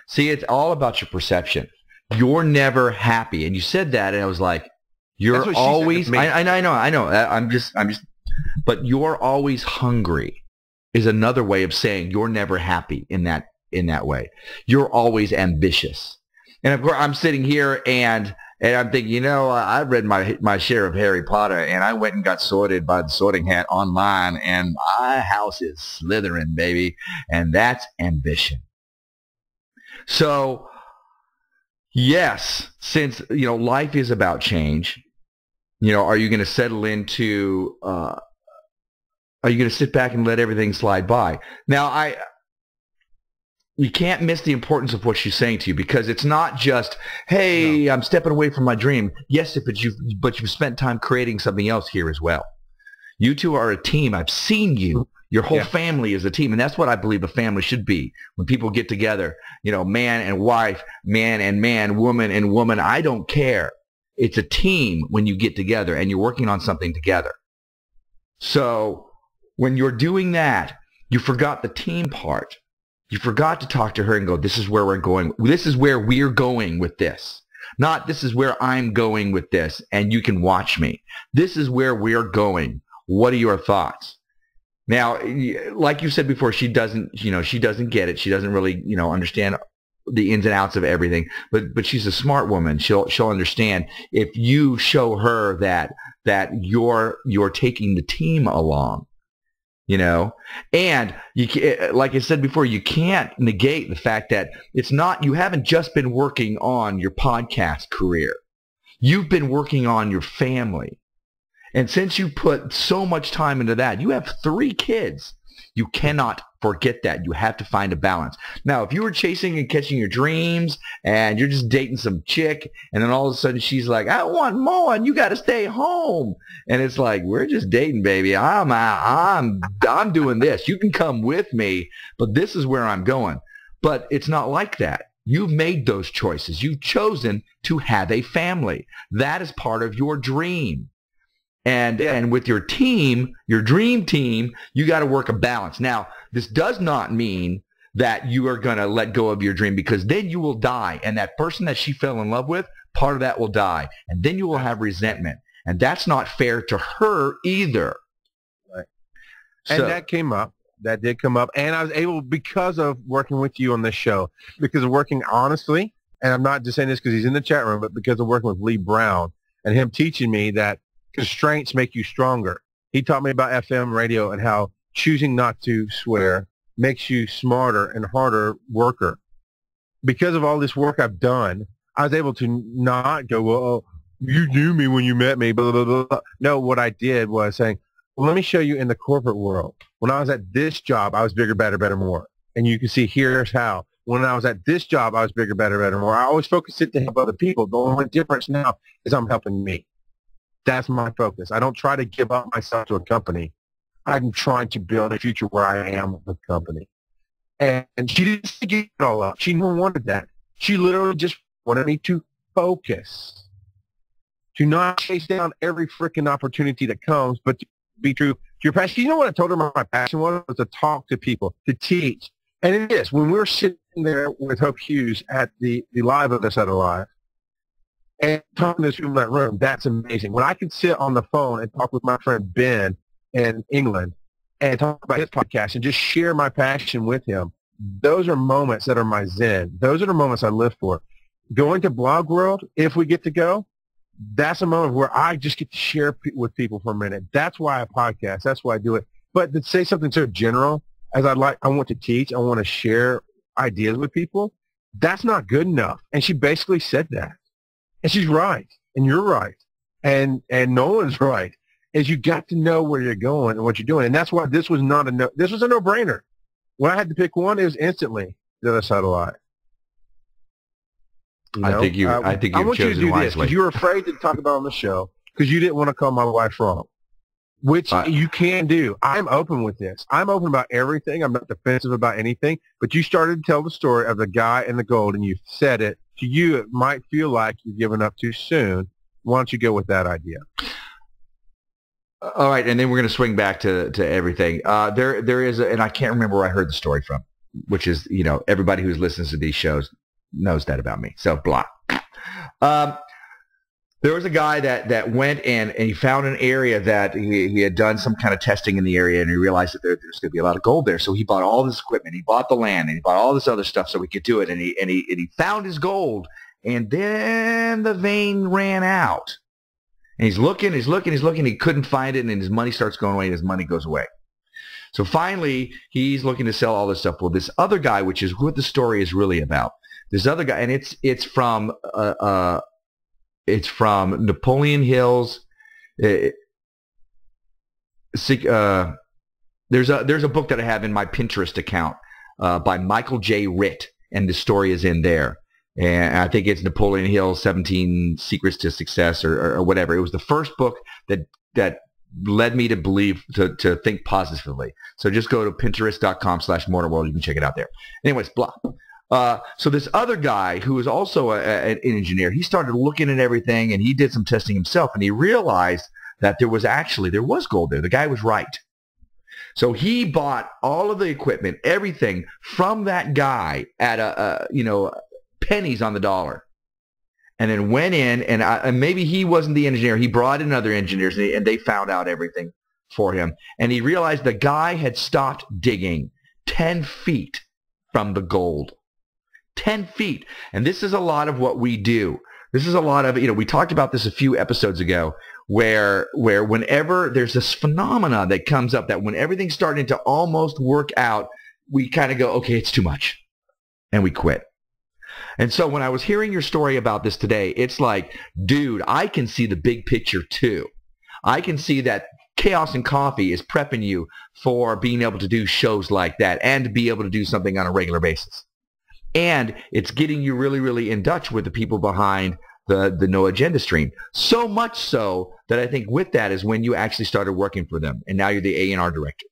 See, it's all about your perception. You're never happy. And you said that, and I was like, you're always, I know. I'm just, but you're always hungry is another way of saying you're never happy in that way. You're always ambitious. And of course, I'm sitting here and I'm thinking, I've read my share of Harry Potter, and I went and got sorted by the Sorting Hat online, and my house is Slytherin, baby. And that's ambition. So, yes, since, life is about change, are you going to settle into, are you going to sit back and let everything slide by? Now, you can't miss the importance of what she's saying to you, because it's not just, hey, no, I'm stepping away from my dream. Yes, but you've spent time creating something else here as well. You two are a team. I've seen you. Your whole family is a team, and that's what I believe a family should be. When people get together, man and wife, man and man, woman and woman, I don't care. It's a team when you get together and you're working on something together. So when you're doing that, you forgot the team part. You forgot to talk to her and go, this is where we're going. This is where we're going with this. Not this is where I'm going with this and you can watch me. This is where we're going. What are your thoughts? Now, like you said before, she doesn't get it. She doesn't really, understand the ins and outs of everything. But she's a smart woman. She'll understand if you show her that you're taking the team along. And like I said before, you can't negate the fact that you haven't just been working on your podcast career. You've been working on your family. And since you put so much time into that, you have 3 kids. You cannot forget that. You have to find a balance. Now, if you were chasing and catching your dreams and you're just dating some chick and then all of a sudden she's like, I want more and you got to stay home. And it's like, we're just dating, baby. I'm doing this. You can come with me, but this is where I'm going. But it's not like that. You've made those choices. You've chosen to have a family. That is part of your dream. And with your team, your dream team, you got to work a balance. Now, this does not mean that you are going to let go of your dream, because then you will die. And that person that she fell in love with, part of that will die. And then you will have resentment. And that's not fair to her either. Right. And that came up. That did come up. And I was able, because of working with you on this show, because of working honestly, and I'm not just saying this because he's in the chat room, but because of working with Lee Brown and him teaching me that constraints make you stronger. He taught me about FM radio and how choosing not to swear makes you smarter and harder worker. Because of all this work I've done, I was able to not go, well, you knew me when you met me, blah, blah, blah, blah. No, what I did was saying, well, let me show you in the corporate world. When I was at this job, I was bigger, better, more. And you can see here's how. When I was at this job, I was bigger, better, more. I always focused it to help other people. The only difference now is I'm helping me. That's my focus. I don't try to give up myself to a company. I'm trying to build a future where I am with the company. And she didn't give it all up. She never wanted that. She literally just wanted me to focus, to not chase down every freaking opportunity that comes, but to be true to your passion. You know what I told her my passion was to talk to people, to teach. And it is. When we were sitting there with Hope Hughes at the live of this other live, and talking to this people in that room, that's amazing. When I can sit on the phone and talk with my friend Ben in England and talk about his podcast and just share my passion with him, those are moments that are my zen. Those are the moments I live for. Going to Blog World, if we get to go, that's a moment where I just get to share with people for a minute. That's why I podcast. That's why I do it. But to say something so general as I want to teach, I want to share ideas with people, that's not good enough. And she basically said that. And she's right, and you're right, and Nolan's right. Is you got to know where you're going and what you're doing, and that's why this was not this was a no-brainer. When I had to pick one, it was instantly the other side of life. You know? I think I you've want you to chosen do this wisely. because you were afraid to talk about it on the show because you didn't want to call my wife wrong, which you can do. I'm open with this. I'm open about everything. I'm not defensive about anything. But you started to tell the story of the guy and the gold, and you said it. To you, it might feel like you're giving up too soon. Why don't you go with that idea? All right, and then we're going to swing back to everything. There is, and I can't remember where I heard the story from, which is, everybody who listens to these shows knows that about me. So blah. There was a guy that went in and he found an area that he had done some kind of testing in the area, and he realized that there's going to be a lot of gold there. So he bought all this equipment, he bought the land, and he bought all this other stuff so he could do it. And he found his gold, and then the vein ran out. And he's looking. He couldn't find it, and then his money starts going away, and his money goes away. So finally, he's looking to sell all this stuff. Well, this other guy, which is what the story is really about, this other guy, and it's from Napoleon Hill's. There's a book that I have in my Pinterest account by Michael J. Ritt, and the story is in there. And I think it's Napoleon Hill's 17 Secrets to Success or whatever. It was the first book that led me to believe, to think positively. So just go to pinterest.com/MordantWorld. You can check it out there. Anyways, blah. So this other guy who is also an engineer, he started looking at everything, and he did some testing himself, and he realized that there was gold there. The guy was right. So he bought all of the equipment, everything from that guy at pennies on the dollar, and then went in, and maybe he wasn't the engineer. He brought in other engineers, and they found out everything for him. And he realized the guy had stopped digging 10 feet from the gold. 10 feet. And this is a lot of what we do. This is a lot of, we talked about this a few episodes ago, where whenever there's this phenomena that comes up, that when everything's starting to almost work out, we kind of go, okay, it's too much, and we quit. And so when I was hearing your story about this today, it's like, dude, I can see the big picture too. I can see that Chaos and Coffee is prepping you for being able to do shows like that and to be able to do something on a regular basis. And it's getting you really, really in touch with the people behind the No Agenda stream. So much so that I think with that is when you actually started working for them, and now you're the A&R director.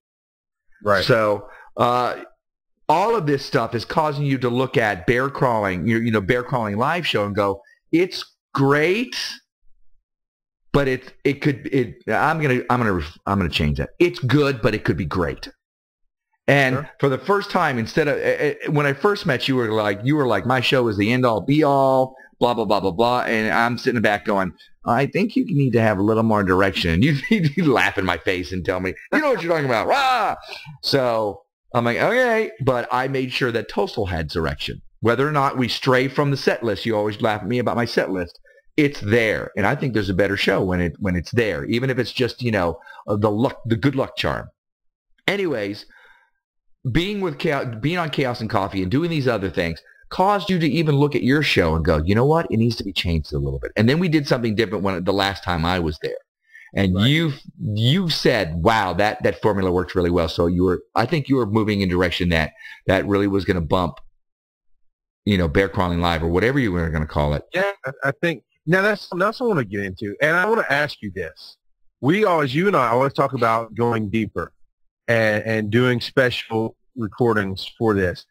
Right. So all of this stuff is causing you to look at Bear Crawling, Bear Crawling live show, and go, it's great, but I'm gonna change that. It's good, but it could be great. And sure. For the first time, instead of when I first met you, you were like, my show is the end all be all, blah blah blah blah blah, and I'm sitting back going, I think you need to have a little more direction. You laugh in my face and tell me, you know what you're talking about, rah! So I'm like, okay, but I made sure that Tosol had direction. Whether or not we stray from the set list, you always laugh at me about my set list. It's there, and I think there's a better show when it's there, even if it's just the good luck charm. Anyways, being on Chaos and Coffee and doing these other things caused you to even look at your show and go, you know what, it needs to be changed a little bit. And then we did something different the last time I was there. And right. you've said, wow, that formula worked really well. So I think you were moving in a direction that really was going to bump, Bear Crawling Live or whatever you were going to call it. Yeah, I think now that's what I want to get into. And I want to ask you this. You and I always talk about going deeper and doing special recordings for this.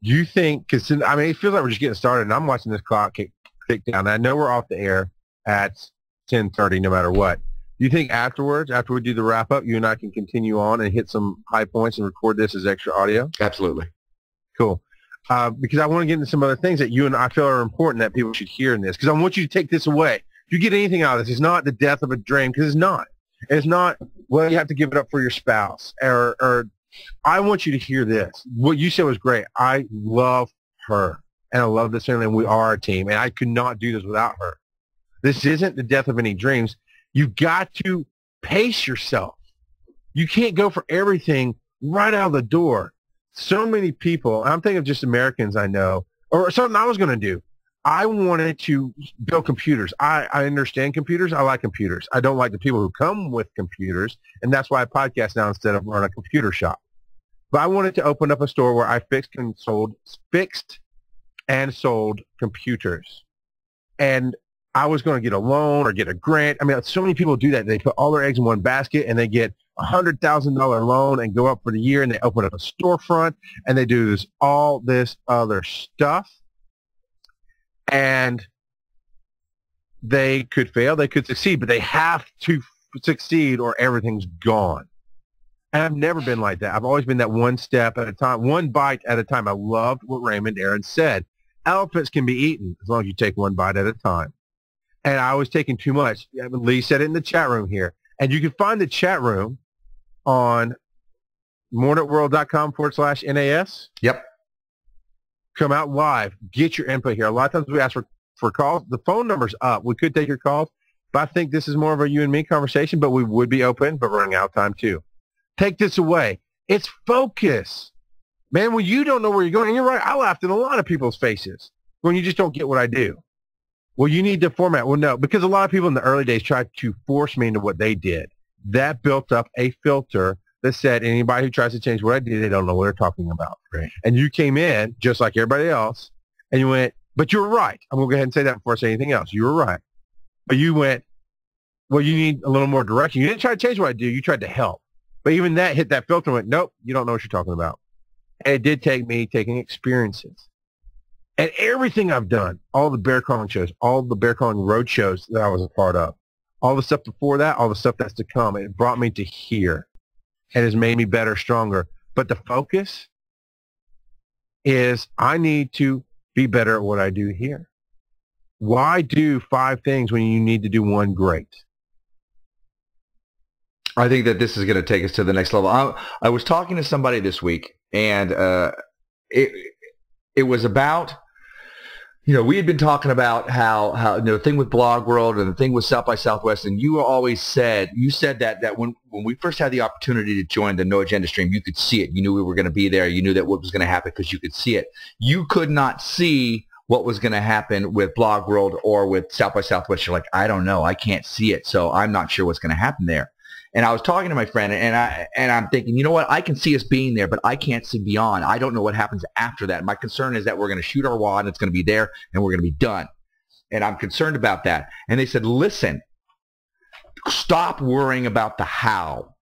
Do you think, because it feels like we're just getting started, and I'm watching this clock tick down. I know we're off the air at 10:30 no matter what. Do you think afterwards, after we do the wrap-up, you and I can continue on and hit some high points and record this as extra audio? Absolutely. Cool. Because I want to get into some other things that you and I feel are important that people should hear in this. Because I want you to take this away. If you get anything out of this, it's not the death of a dream, because it's not. It's not, well, you have to give it up for your spouse. Or I want you to hear this. What you said was great. I love her, and I love this family, and we are a team, and I could not do this without her. This isn't the death of any dreams. You've got to pace yourself. You can't go for everything right out of the door. So many people, I'm thinking of just Americans I know, or something I was going to do. I wanted to build computers. I understand computers. I like computers. I don't like the people who come with computers, and that's why I podcast now instead of run a computer shop. But I wanted to open up a store where I fixed and sold computers. and I was going to get a loan or get a grant. I mean, so many people do that. They put all their eggs in one basket and they get $100,000 loan and go up for the year, and they open up a storefront and they do all this other stuff. And they could fail, they could succeed, but they have to succeed or everything's gone. And I've never been like that. I've always been that one step at a time, one bite at a time. I loved what Raymond Aaron said. Elephants can be eaten as long as you take one bite at a time. And I was taking too much. Lee said it in the chat room here. And you can find the chat room on mordantworld.com/NAS. Yep. Come out live. Get your input here. A lot of times we ask for calls. The phone number's up. We could take your calls. But I think this is more of a you and me conversation, but we would be open, but we're running out of time too. Take this away. It's focus. Man, when you don't know where you're going, and you're right, I laughed in a lot of people's faces when you just don't get what I do. Well, you need to format. Well, no, because a lot of people in the early days tried to force me into what they did. That built up a filter that said anybody who tries to change what I do, they don't know what they're talking about. Right. And you came in just like everybody else, and you went, but you're right. I'm going to go ahead and say that before I say anything else. You were right. But you went, well, you need a little more direction. You didn't try to change what I do. You tried to help. But even that hit that filter and went, nope, you don't know what you're talking about. And it did take me taking experiences. And everything I've done, all the bear crawling shows, all the bear crawling road shows that I was a part of, all the stuff before that, all the stuff that's to come, it brought me to here and has made me better, stronger. But the focus is I need to be better at what I do here. Why do 5 things when you need to do 1 great? I think that this is going to take us to the next level. I was talking to somebody this week, and it was about, we had been talking about how the thing with Blog World and the thing with South by Southwest, and you said that when we first had the opportunity to join the No Agenda stream, you could see it. You knew we were going to be there. You knew that what was going to happen because you could see it. You could not see what was going to happen with Blog World or with South by Southwest. You're like, I don't know. I can't see it, so I'm not sure what's going to happen there. And I was talking to my friend, and I'm thinking, you know what? I can see us being there, but I can't see beyond. I don't know what happens after that. My concern is that we're going to shoot our wad, and it's going to be there, and we're going to be done. And I'm concerned about that. And they said, listen, stop worrying about the how.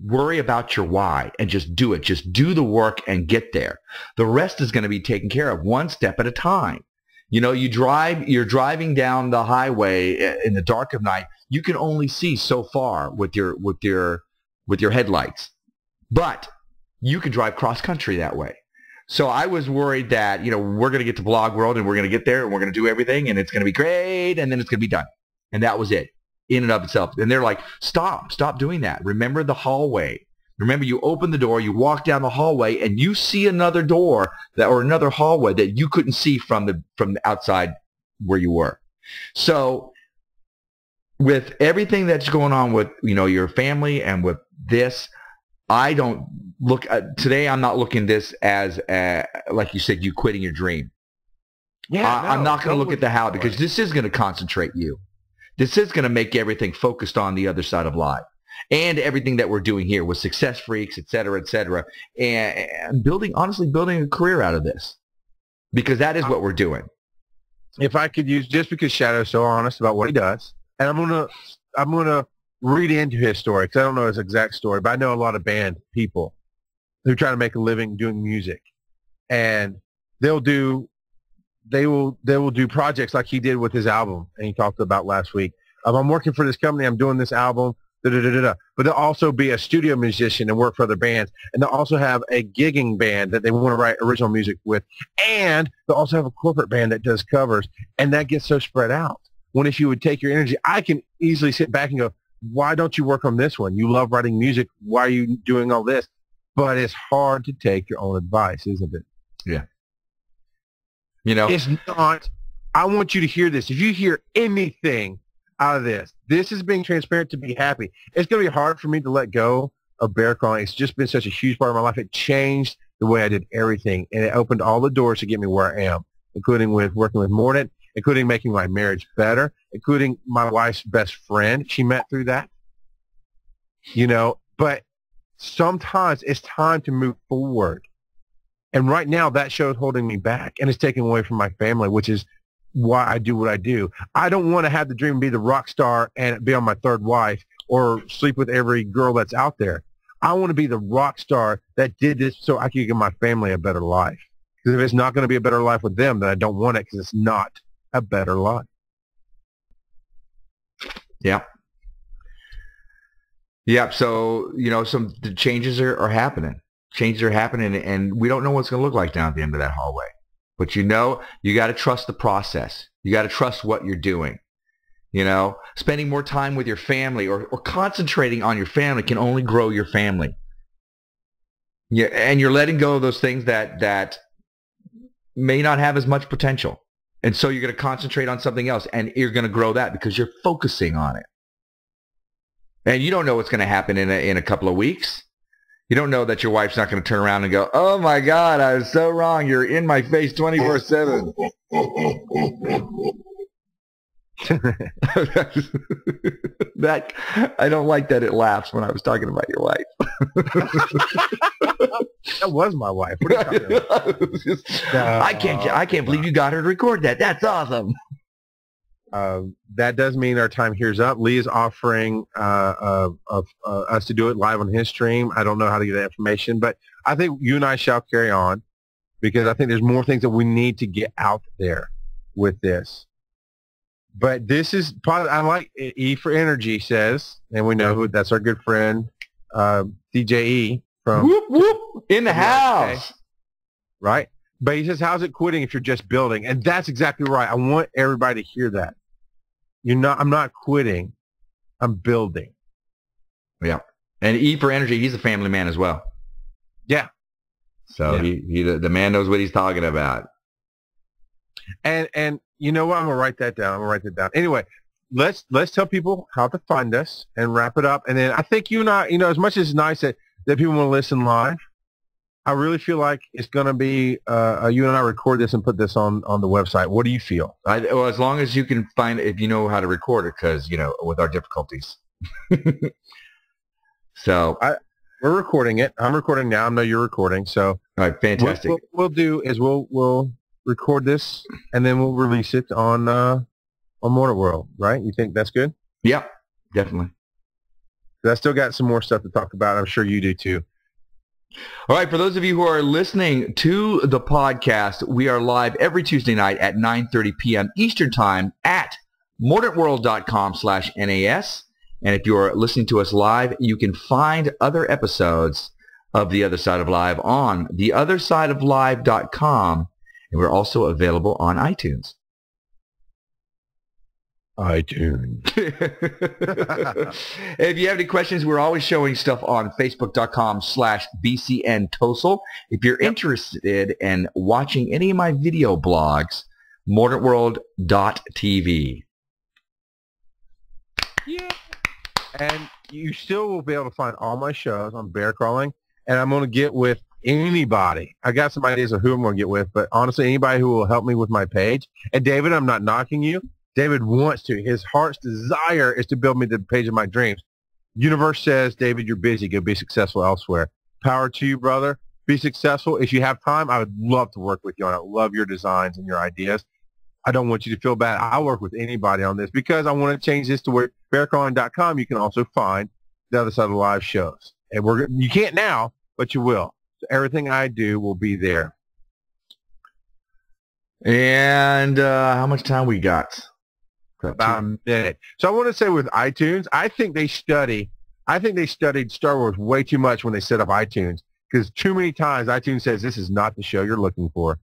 Worry about your why, and just do it. Just do the work and get there. The rest is going to be taken care of one step at a time. You're driving down the highway in the dark of night. You can only see so far with your headlights, but you can drive cross country that way. So I was worried that we're going to get to Blog World and we're going to get there and we're going to do everything and it's going to be great and then it's going to be done, and that was it in and of itself. And they're like, stop doing that. Remember the hallway. Remember, you open the door, you walk down the hallway, and you see another door or another hallway that you couldn't see from the outside where you were. So with everything that's going on with your family and with this, I don't look today. I'm not looking this as like you said, you quitting your dream. Yeah, I'm not going to look at the how, because this is going to concentrate you. This is going to make everything focused on the other side of life. And everything that we're doing here with Success Freaks, et cetera, and honestly building a career out of this, because that is what we're doing. If I could use, just because Shadow's so honest about what he does, and I'm gonna read into his story because I don't know his exact story, but I know a lot of band people who try to make a living doing music, and they will do projects like he did with his album, and he talked about last week. I'm working for this company, I'm doing this album. But they'll also be a studio musician and work for other bands. And they'll also have a gigging band that they want to write original music with. And they'll also have a corporate band that does covers. And that gets so spread out. When if you would take your energy, I can easily sit back and go, why don't you work on this one? You love writing music. Why are you doing all this? But it's hard to take your own advice, isn't it? Yeah. It's not. I want you to hear this. If you hear anything out of this is being transparent to be happy. It's going to be hard for me to let go of bear crawling. It's just been such a huge part of my life. It changed the way I did everything, and it opened all the doors to get me where I am, including with working with Mordant, including making my marriage better, including my wife's best friend. She met through that. But sometimes it's time to move forward. And right now that show is holding me back, and it's taking away from my family, which is why I do what I do. I don't want to have the dream of be the rock star and be on my third wife or sleep with every girl that's out there. I want to be the rock star that did this so I could give my family a better life. Because if it's not going to be a better life with them, then I don't want it because it's not a better life. Yeah. Yeah. So, some the changes are happening. Changes are happening, and we don't know what's going to look like down at the end of that hallway. But you got to trust the process. You got to trust what you're doing. Spending more time with your family or concentrating on your family can only grow your family. Yeah, and you're letting go of those things that may not have as much potential. And so you're going to concentrate on something else, and you're going to grow that because you're focusing on it. And you don't know what's going to happen in a couple of weeks. You don't know that your wife's not going to turn around and go, "Oh my God, I was so wrong. You're in my face 24/7." That I don't like that it laughs when I was talking about your wife. That was my wife. What are you talking about? I can't believe you got her to record that. That's awesome. That does mean our time here's up. Lee is offering us to do it live on his stream. I don't know how to get that information, but I think you and I shall carry on because I think there's more things that we need to get out there with this. But this is probably, I like E for Energy says, and we know who that's our good friend, DJE from Whoop, whoop, in the house. Right? But he says, how's it quitting if you're just building? And that's exactly right. I want everybody to hear that. I'm not quitting. I'm building. Yeah. And E for Energy, he's a family man as well. Yeah. So yeah. The man knows what he's talking about. And you know what? I'm going to write that down. Anyway, let's tell people how to find us and wrap it up. And then I think you and I, as much as it's nice that people want to listen live, I really feel like it's going to be you and I record this and put this on the website. What do you feel? Well, as long as you can find it, if you know how to record it, because, with our difficulties. So we're recording it. I'm recording now. I know you're recording. So all right, fantastic. What we'll do is we'll record this and then we'll release it on Mordant World, right? You think that's good? Yeah, definitely. I still got some more stuff to talk about. I'm sure you do too. All right, for those of you who are listening to the podcast, we are live every Tuesday night at 9:30 p.m. Eastern Time at mordantworld.com/NAS. And if you're listening to us live, you can find other episodes of The Other Side of Live on theothersideoflive.com. And we're also available on iTunes. If you have any questions, we're always showing stuff on facebook.com/BCN Tosol. If you're interested in watching any of my video blogs, mordantworld.tv. Yeah. And you still will be able to find all my shows on bear crawling. And I'm going to get with anybody. I got some ideas of who I'm going to get with, but honestly, anybody who will help me with my page. And David, I'm not knocking you. David wants to. His heart's desire is to build me the page of my dreams. Universe says, David, you're busy. Go be successful elsewhere. Power to you, brother. Be successful. If you have time, I would love to work with you on it. I love your designs and your ideas. I don't want you to feel bad. I'll work with anybody on this because I want to change this to where bearcrawling.com you can also find The Other Side of the Live shows. And you can't now, but you will. So everything I do will be there. And how much time we got? About a minute. So I want to say with iTunes, I think they studied Star Wars way too much when they set up iTunes because too many times iTunes says this is not the show you're looking for.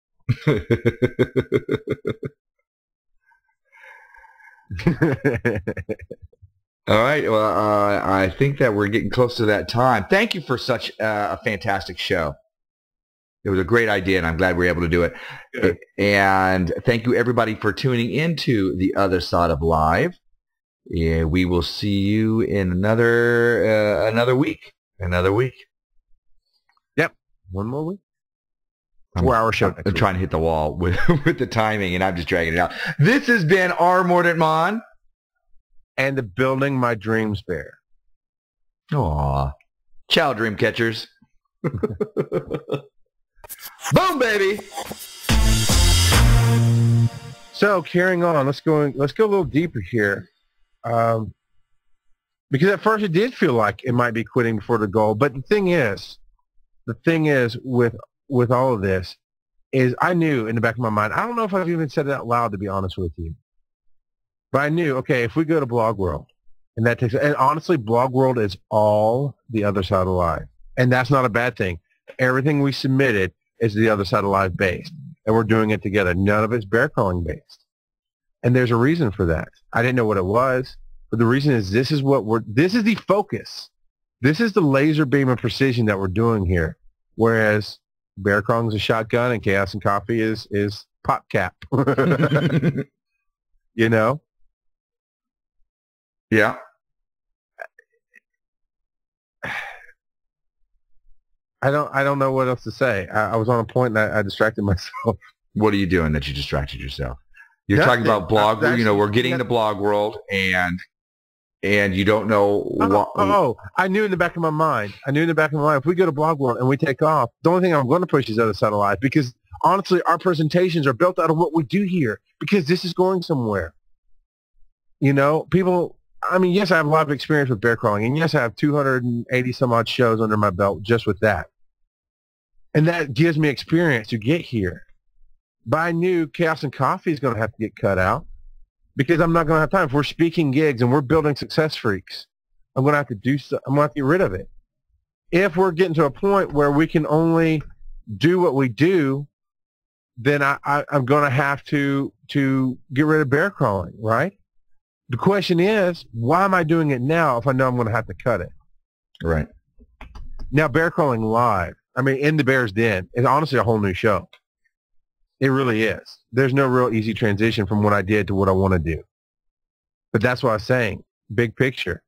All right. Well, I think that we're getting close to that time. Thank you for such a fantastic show. It was a great idea, and I'm glad we were able to do it. Good. And thank you, everybody, for tuning into The Other Side of Live. Yeah, we will see you in another week. Another week. Yep. One more week. 4-hour show. I'm trying to hit the wall with the timing, and I'm just dragging it out. This has been our Mordant Mon. And the Building My Dreams Bear. Aw. Ciao, dream catchers. Boom, baby. So carrying on, let's go a little deeper here. Because at first it did feel like it might be quitting before the goal. But the thing is with all of this is I knew in the back of my mind, I don't know if I've even said it out loud, to be honest with you. But I knew, okay, if we go to Blog World, and that takes, and honestly, Blog World is all the other side of live. And that's not a bad thing. Everything we submitted is the other side of live based. And we're doing it together. None of it's bear crawling based. And there's a reason for that. I didn't know what it was, but the reason is this is the focus. This is the laser beam of precision that we're doing here. Whereas bear crawling is a shotgun and chaos and coffee is pop cap. You know? Yeah. I don't know what else to say. I was on a point and I distracted myself. What are you doing that you distracted yourself? You're talking about blog, we're getting the Blog World and you don't know what. Oh, I knew in the back of my mind. If we go to Blog World and we take off, the only thing I'm going to push is other side of life, because honestly, our presentations are built out of what we do here, because this is going somewhere. You know, people, I mean, yes, I have a lot of experience with bear crawling, and yes, I have 280 some odd shows under my belt just with that. And that gives me experience to get here. But I knew Chaos and Coffee is going to have to get cut out, because I'm not going to have time. If we're speaking gigs and we're building success freaks, I'm going to have to do so. I'm going to have to get rid of it. If we're getting to a point where we can only do what we do, then I'm going to have to get rid of bear crawling, right? The question is, why am I doing it now if I know I'm going to have to cut it? Right. Now, bear crawling live, I mean, in the Bear's Den, is honestly a whole new show. It really is. There's no real easy transition from what I did to what I want to do. But that's what I was saying, big picture.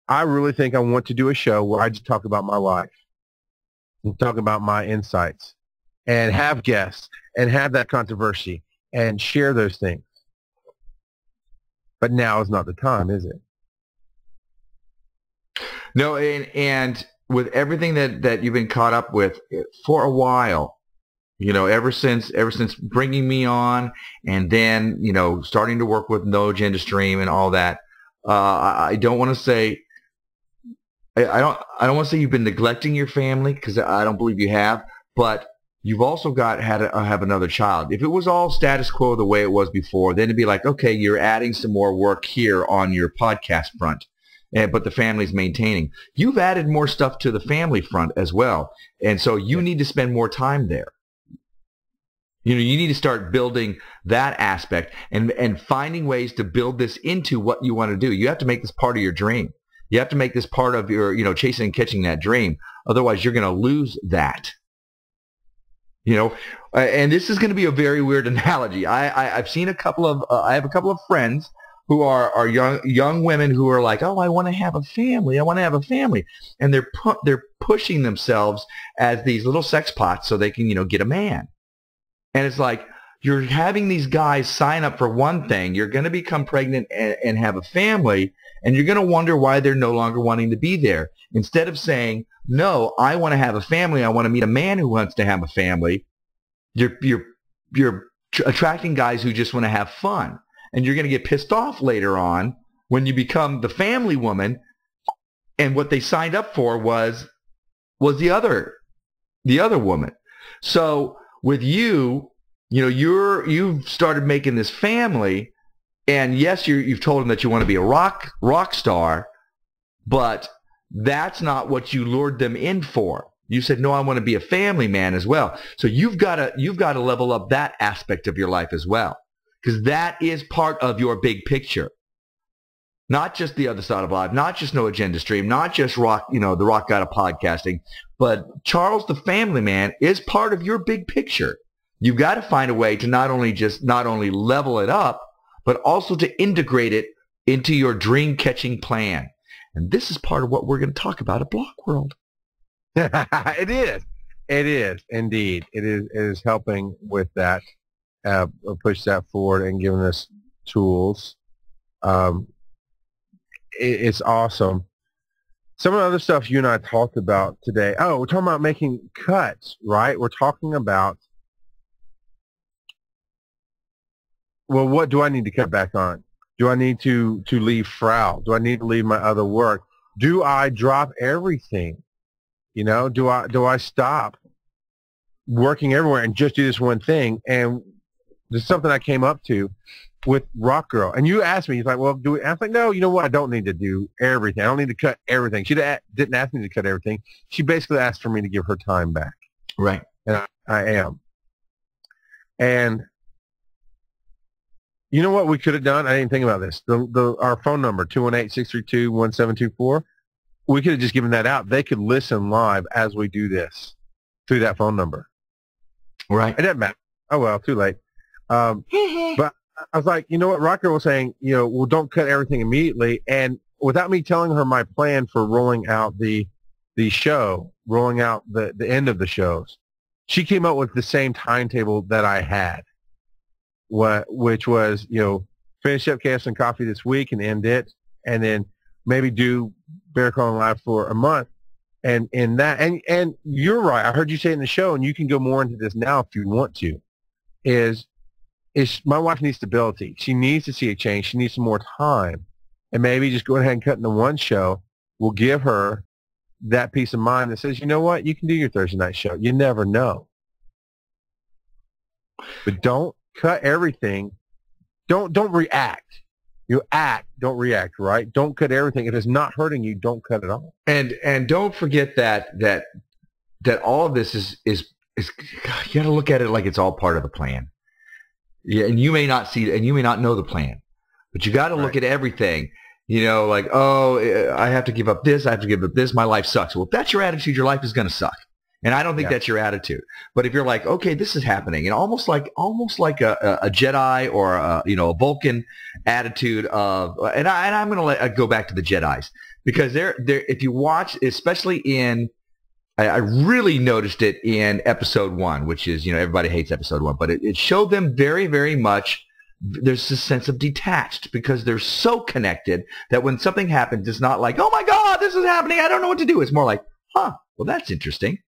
I really think I want to do a show where I just talk about my life and talk about my insights and have guests and have that controversy and share those things. But now is not the time, is it? No, and with everything that you've been caught up with for a while, you know, ever since bringing me on, and then, you know, starting to work with No Agenda Stream and all that, I don't want to say I don't want to say you've been neglecting your family, because I don't believe you have, but you've also have another child. If it was all status quo the way it was before, then it'd be like, okay, you're adding some more work here on your podcast front, but the family's maintaining. You've added more stuff to the family front as well, and so you need to spend more time there. You know, you need to start building that aspect and finding ways to build this into what you want to do. You have to make this part of your dream. You have to make this part of your, you know, chasing and catching that dream. Otherwise, you're going to lose that. You know, and this is going to be a very weird analogy. I've seen a couple of, I have a couple of friends who are young women who are like, oh, I want to have a family. I want to have a family. And they're pushing themselves as these little sex pots so they can, you know, get a man. And it's like, you're having these guys sign up for one thing. You're going to become pregnant and have a family, and you're going to wonder why they're no longer wanting to be there. Instead of saying, no, I want to have a family. I want to meet a man who wants to have a family. You're attracting guys who just want to have fun. And you're going to get pissed off later on when you become the family woman, and what they signed up for was the other woman. So with you, you know, you've started making this family, and yes, you've told them that you want to be a rock star, but that's not what you lured them in for. You said, no, I want to be a family man as well. So you've got to level up that aspect of your life as well, because that is part of your big picture. Not just the other side of life, not just No Agenda Stream, not just rock, you know, the rock god of podcasting, but Charles the Family Man is part of your big picture. You've got to find a way to not only level it up, but also to integrate it into your dream-catching plan. And this is part of what we're going to talk about at Blog World. It is indeed. It is helping with that, push that forward and giving us tools. It's awesome. Some of the other stuff you and I talked about today. Oh, we're talking about making cuts, right? We're talking about well, what do I need to cut back on? Do I need to leave Frau? Do I need to leave my other work? Do I drop everything? You know, do I stop working everywhere and just do this one thing? And there's something I came up to with Rock Girl. And you asked me, he's like, well, do we? I was like, no, you know what? I don't need to do everything. I don't need to cut everything. She didn't ask me to cut everything. She basically asked for me to give her time back. Right. And I am. And you know what we could have done? I didn't think about this. Our phone number, 218-632-1724, we could have just given that out. They could listen live as we do this through that phone number. Right. It doesn't matter. Oh, well, too late. But I was like, you know what? Rocker was saying, you know, well, don't cut everything immediately. And without me telling her my plan for rolling out the show, rolling out the end of the shows, she came up with the same timetable that I had. Which was, you know, finish up Chaos and Coffee this week and end it, and then maybe do Bear Calling Live for a month. And in that, and you're right. I heard you say it in the show, and you can go more into this now if you want to. Is my wife needs stability. She needs to see a change. She needs some more time, and maybe just go ahead and cut into one show will give her that peace of mind that says, you know what, you can do your Thursday night show. You never know, but don't cut everything. Don't react. You act, don't react, right? Don't cut everything. If it's not hurting you, don't cut it all. And don't forget that all of this is you got to look at it like it's all part of the plan. Yeah, and you may not see and you may not know the plan, but you got to look at everything. You know, like, oh, I have to give up this. I have to give up this. My life sucks. Well, if that's your attitude, your life is going to suck. And I don't think that's your attitude. But if you're like, okay, this is happening, and almost like a Jedi or a Vulcan attitude of, and I'm going to go back to the Jedis, because they're if you watch, especially in, I really noticed it in episode 1, which is, everybody hates episode 1, but it showed them very, very much. There's this sense of detached because they're so connected that when something happens, it's not like, oh my God, this is happening, I don't know what to do. It's more like, well, that's interesting.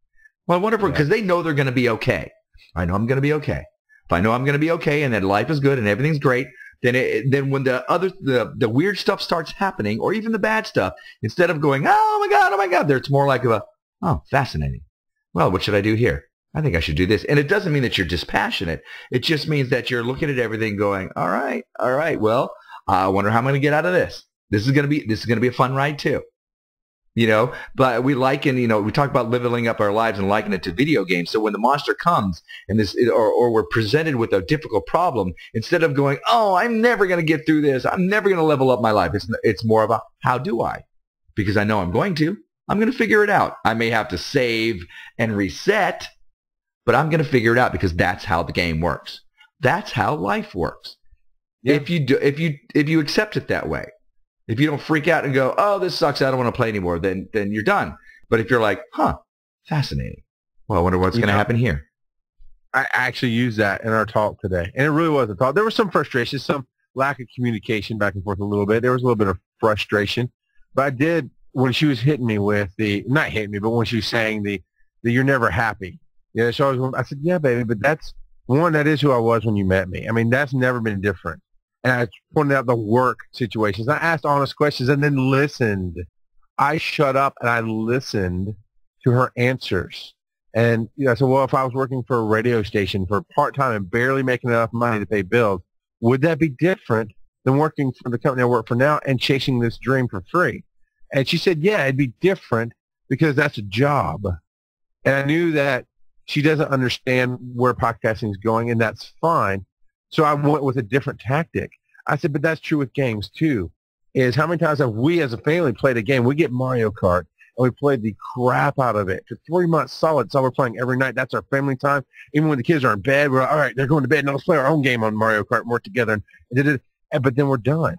Well, I wonder because they know they're going to be okay. I know I'm going to be okay. If I know I'm going to be okay and that life is good and everything's great, then when the weird stuff starts happening, or even the bad stuff, instead of going, oh my God, it's more like fascinating. Well, what should I do here? I think I should do this. And it doesn't mean that you're dispassionate. It just means that you're looking at everything going, all right. Well, I wonder how I'm going to get out of this. This is going to be a fun ride too. But we liken, we talk about leveling up our lives and liken it to video games. So when the monster comes and or we're presented with a difficult problem, instead of going, oh, I'm never going to get through this, I'm never going to level up my life, it's more about, how do I? Because I know I'm going to figure it out. I may have to save and reset, but I'm going to figure it out because that's how the game works. That's how life works. Yeah. If you accept it that way. If you don't freak out and go, oh, this sucks, I don't want to play anymore, then you're done. But if you're like, fascinating. Well, I wonder what's going to happen here. I actually used that in our talk today. And it really was a talk. There was some frustration, some lack of communication back and forth a little bit. There was a little bit of frustration. But I did, when she was hitting me with not hitting me, but when she was saying the you're never happy. Yeah, so I said, yeah, baby, but that is who I was when you met me. I mean, that's never been different. And I pointed out the work situations. I asked honest questions and then listened. I shut up and I listened to her answers. And I said, well, if I was working for a radio station for part-time and barely making enough money to pay bills, would that be different than working for the company I work for now and chasing this dream for free? And she said, yeah, it'd be different because that's a job. And I knew that she doesn't understand where podcasting is going, and that's fine. So I went with a different tactic. I said, but that's true with games too, is how many times have we as a family played a game? We get Mario Kart, and we played the crap out of it for 3 months solid. So we're playing every night. That's our family time. Even when the kids are in bed, we're like, all right, they're going to bed. Now let's play our own game on Mario Kart and work together. But then we're done.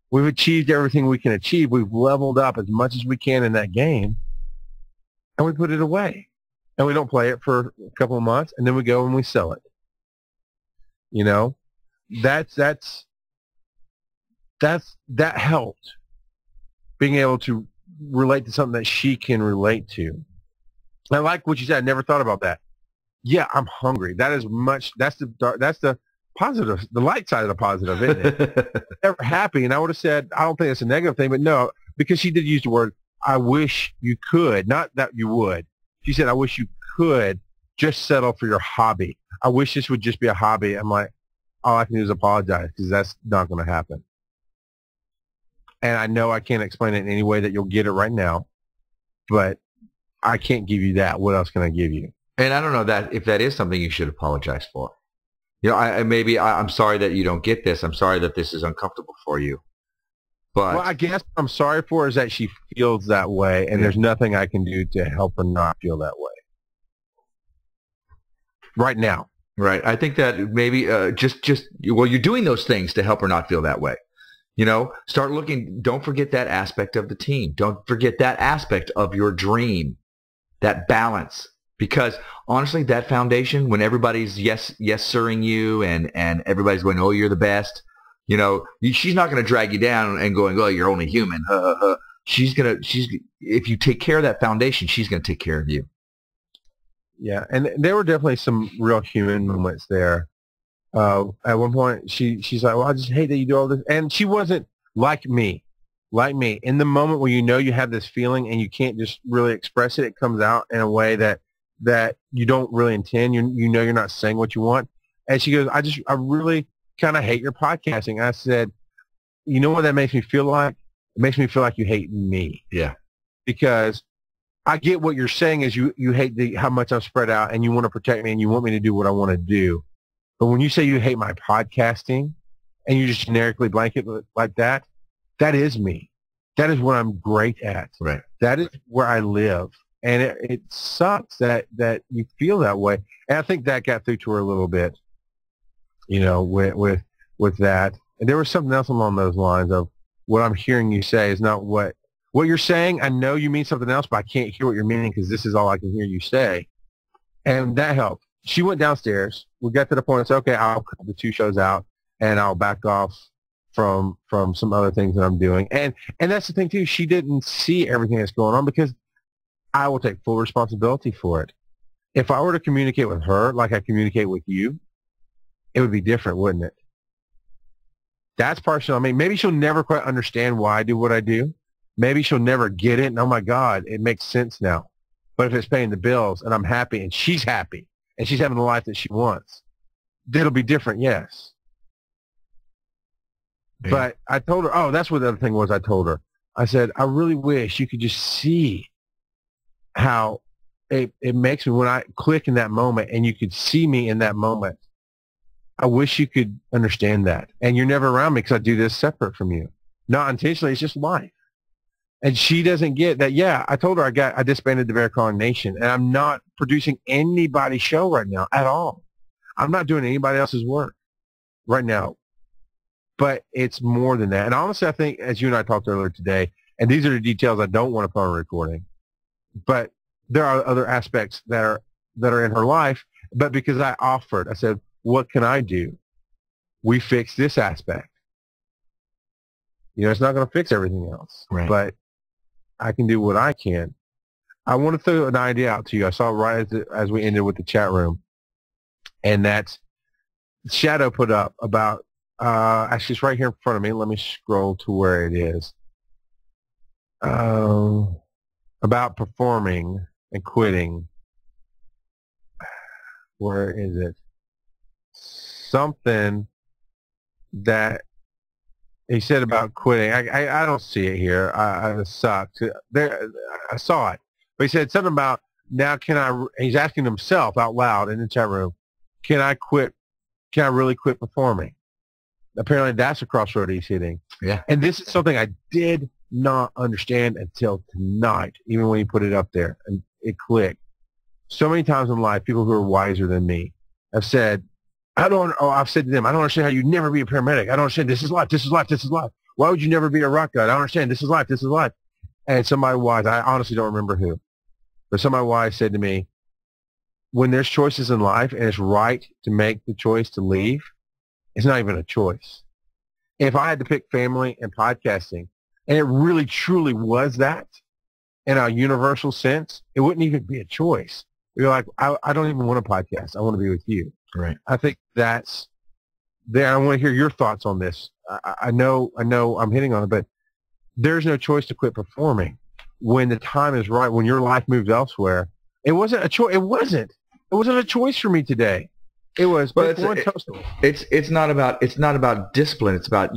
We've achieved everything we can achieve. We've leveled up as much as we can in that game, and we put it away. And we don't play it for a couple of months, and then we go and we sell it. That helped, being able to relate to something that she can relate to. I like what you said. I never thought about that. Yeah, I'm hungry. That's the positive, the light side of the positive, isn't it? Never happy. And I would have said, I don't think it's a negative thing, but no, because she did use the word, I wish you could, not that you would. She said, I wish you could just settle for your hobby. I wish this would just be a hobby. I'm like, all I can do is apologize because that's not going to happen. And I know I can't explain it in any way that you'll get it right now, but I can't give you that. What else can I give you? And I don't know that if that is something you should apologize for. You know, I'm sorry that you don't get this. I'm sorry that this is uncomfortable for you. But well, I guess I'm sorry for her is that she feels that way, and there's nothing I can do to help her not feel that way right now. Right. I think that maybe you're doing those things to help her not feel that way. You know, start looking. Don't forget that aspect of the team. Don't forget that aspect of your dream, that balance. Because honestly, that foundation, when everybody's yes sirring you and everybody's going, oh, you're the best, you know, she's not going to drag you down and going, oh, you're only human. If you take care of that foundation, she's going to take care of you. Yeah, and there were definitely some real human moments there. At one point, she's like, well, I just hate that you do all this. And she wasn't like me. In the moment where you know you have this feeling and you can't just really express it, it comes out in a way that you don't really intend. You know you're not saying what you want. And she goes, I really kind of hate your podcasting. I said, you know what that makes me feel like? It makes me feel like you hate me. Yeah. Because I get what you're saying is you hate how much I'm spread out and you want to protect me and you want me to do what I want to do. But when you say you hate my podcasting and you just generically blanket like that, that is me. That is what I'm great at. Right. That is where I live. And it sucks that you feel that way. And I think that got through to her a little bit, you know, with that. And there was something else along those lines of what I'm hearing you say is not what you're saying. I know you mean something else, but I can't hear what you're meaning because this is all I can hear you say. And that helped. She went downstairs. We got to the point and said, okay, I'll cut the 2 shows out and I'll back off from some other things that I'm doing. And that's the thing, too. She didn't see everything that's going on because I will take full responsibility for it. If I were to communicate with her like I communicate with you, it would be different, wouldn't it? That's partial. I mean, maybe she'll never quite understand why I do what I do. Maybe she'll never get it. And, oh, my God, it makes sense now. But if it's paying the bills and I'm happy and she's happy and she's having the life that she wants, it'll be different, yes. Yeah. But I told her, oh, that's what the other thing was I told her. I said, I really wish you could just see how it makes me when I click in that moment and you could see me in that moment. I wish you could understand that. And you're never around me because I do this separate from you. Not intentionally, it's just life. And she doesn't get that. Yeah, I told her I disbanded the Bear Calling Nation, and I'm not producing anybody's show right now at all. I'm not doing anybody else's work right now. But it's more than that. And honestly, I think, as you and I talked earlier today, and these are the details I don't want to put on recording, but there are other aspects that are in her life. But because I offered, I said, what can I do? We fix this aspect. You know, it's not going to fix everything else. Right. But I can do what I can. I want to throw an idea out to you. I saw right as we ended with the chat room. And that's Shadow put up about, actually it's right here in front of me. Let me scroll to where it is. About performing and quitting. Where is it? Something that he said about quitting. I don't see it here. I sucked. There, I saw it. But he said something about, now can I, he's asking himself out loud in the chat room, can I quit? Can I really quit performing? Apparently that's a crossroad he's hitting. Yeah. And this is something I did not understand until tonight, even when he put it up there, and it clicked. So many times in life, people who are wiser than me have said, I've said to them, I don't understand how you'd never be a paramedic. I don't understand. This is life. This is life. This is life. Why would you never be a rock guide? I don't understand. This is life. This is life. And somebody wise, I honestly don't remember who, but somebody wise said to me, when there's choices in life and it's right to make the choice to leave, it's not even a choice. If I had to pick family and podcasting, and it really truly was that in a universal sense, it wouldn't even be a choice. You're like, I don't even want a podcast. I want to be with you. Right. I think that's there, I want to hear your thoughts on this. I know I'm hitting on it, but there's no choice to quit performing when the time is right, when your life moves elsewhere. It wasn't a choice. It wasn't a choice for me today. It was. But it's not about discipline. It's about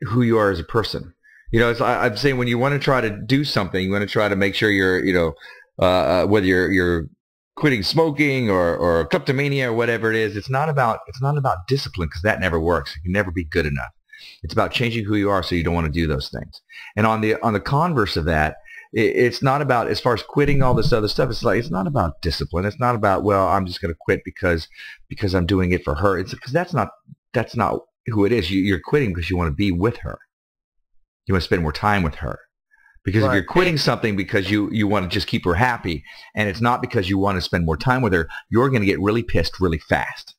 who you are as a person. You know, I'm saying when you want to try to do something, you want to try to make sure you're, you know, whether you're quitting smoking or kleptomania or whatever it is, it's not about discipline, because that never works. You can never be good enough. It's about changing who you are so you don't want to do those things. And on the converse of that, it's not about, as far as quitting all this other stuff, it's not about discipline. It's not about, well, I'm just going to quit because I'm doing it for her. It's because that's not who it is. You're quitting because you want to be with her. You want to spend more time with her. Because if you're quitting something because you want to just keep her happy, and it's not because you want to spend more time with her, you're going to get really pissed really fast.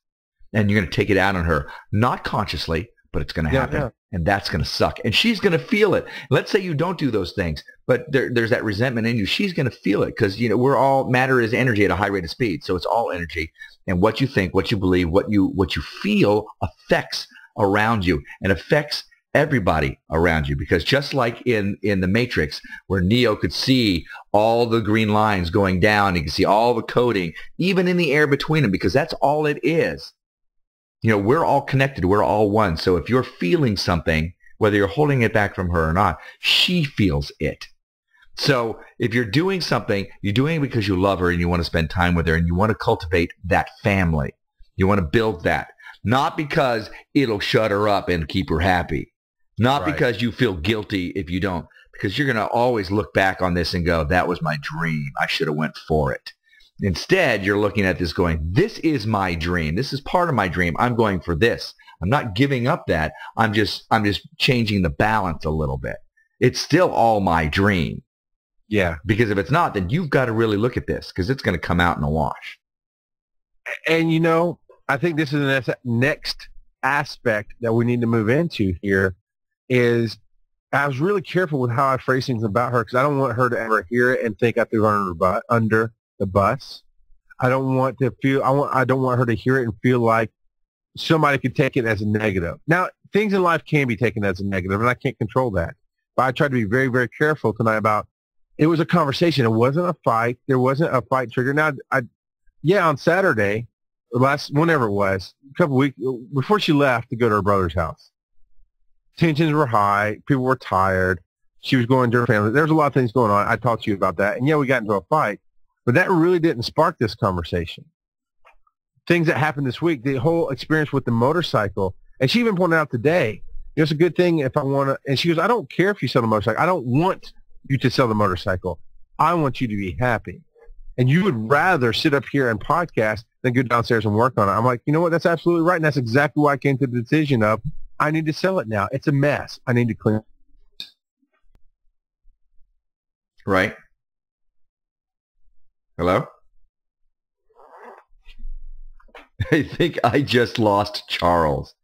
And you're going to take it out on her, not consciously, but it's going to happen. Yeah. And that's going to suck. And she's going to feel it. Let's say you don't do those things, but there's that resentment in you. She's going to feel it because, you know, matter is energy at a high rate of speed. So it's all energy. And what you think, what you believe, what you feel affects around you and affects everybody around you. Because just like in the Matrix, where Neo could see all the green lines going down, he could see all the coding, even in the air between them, because that's all it is. You know, we're all connected. We're all one. So if you're feeling something, whether you're holding it back from her or not, she feels it. So if you're doing something, you're doing it because you love her and you want to spend time with her and you want to cultivate that family. You want to build that. Not because it'll shut her up and keep her happy. Not because you feel guilty if you don't. Because you're going to always look back on this and go, that was my dream. I should have went for it. Instead, you're looking at this going, this is my dream. This is part of my dream. I'm going for this. I'm not giving up that. I'm just changing the balance a little bit. It's still all my dream. Yeah. Because if it's not, then you've got to really look at this, because it's going to come out in a wash. And, you know, I think this is the next aspect that we need to move into here is I was really careful with how I phrase things about her, because I don't want her to ever hear it and think I threw her under the bus. I don't want her to hear it and feel like somebody could take it as a negative. Now, things in life can be taken as a negative, and I can't control that. But I tried to be very, very careful tonight about it was a conversation. It wasn't a fight. There wasn't a fight trigger. Now, on Saturday, whenever it was, a couple weeks before she left to go to her brother's house, tensions were high. People were tired. She was going to her family. There's a lot of things going on. I talked to you about that. And yeah, we got into a fight. But that really didn't spark this conversation. Things that happened this week, the whole experience with the motorcycle, and she even pointed out today, it's a good thing if I want to, and she goes, I don't care if you sell the motorcycle. I don't want you to sell the motorcycle. I want you to be happy. And you would rather sit up here and podcast than go downstairs and work on it. I'm like, you know what? That's absolutely right. And that's exactly why I came to the decision of, I need to sell it now. It's a mess. I need to clean it. Right. Hello? I think I just lost Charles.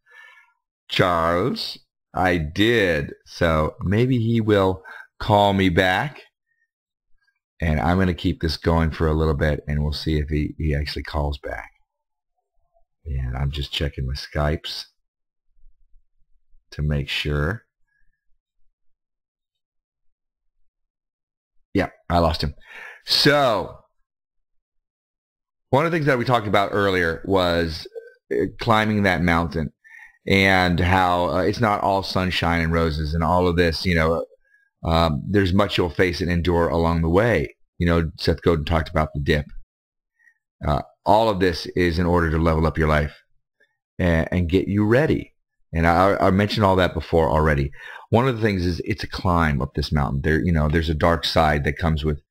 Charles? I did. So maybe he will call me back. And I'm going to keep this going for a little bit, and we'll see if he actually calls back. And I'm just checking my Skypes to make sure. Yeah, I lost him. So one of the things that we talked about earlier was climbing that mountain, and how it's not all sunshine and roses and all of this. You know, there's much you'll face and endure along the way. You know, Seth Godin talked about the dip. All of this is in order to level up your life and get you ready. And I mentioned all that before already. One of the things is it's a climb up this mountain. There's a dark side that comes with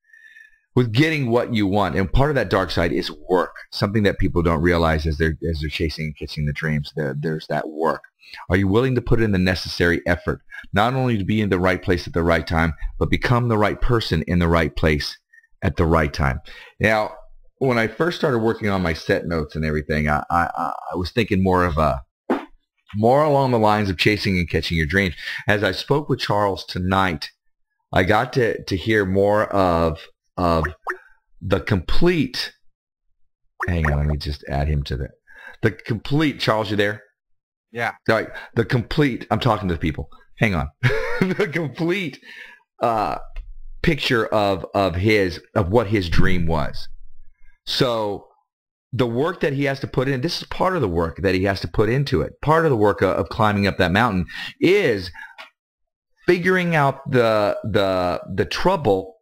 getting what you want, and part of that dark side is work. Something that people don't realize as they're chasing and catching the dreams. There's that work. Are you willing to put in the necessary effort, not only to be in the right place at the right time, but become the right person in the right place at the right time? Now, when I first started working on my set notes and everything, I was thinking more along the lines of chasing and catching your dreams. As I spoke with Charles tonight, I got to hear more of the complete. Hang on, let me just add him to the complete. Charles, you there? Yeah. Like the complete, I'm talking to the people. Hang on. The complete picture of what his dream was. So the work that he has to put in, this is part of the work that he has to put into it. Part of the work of climbing up that mountain is figuring out the trouble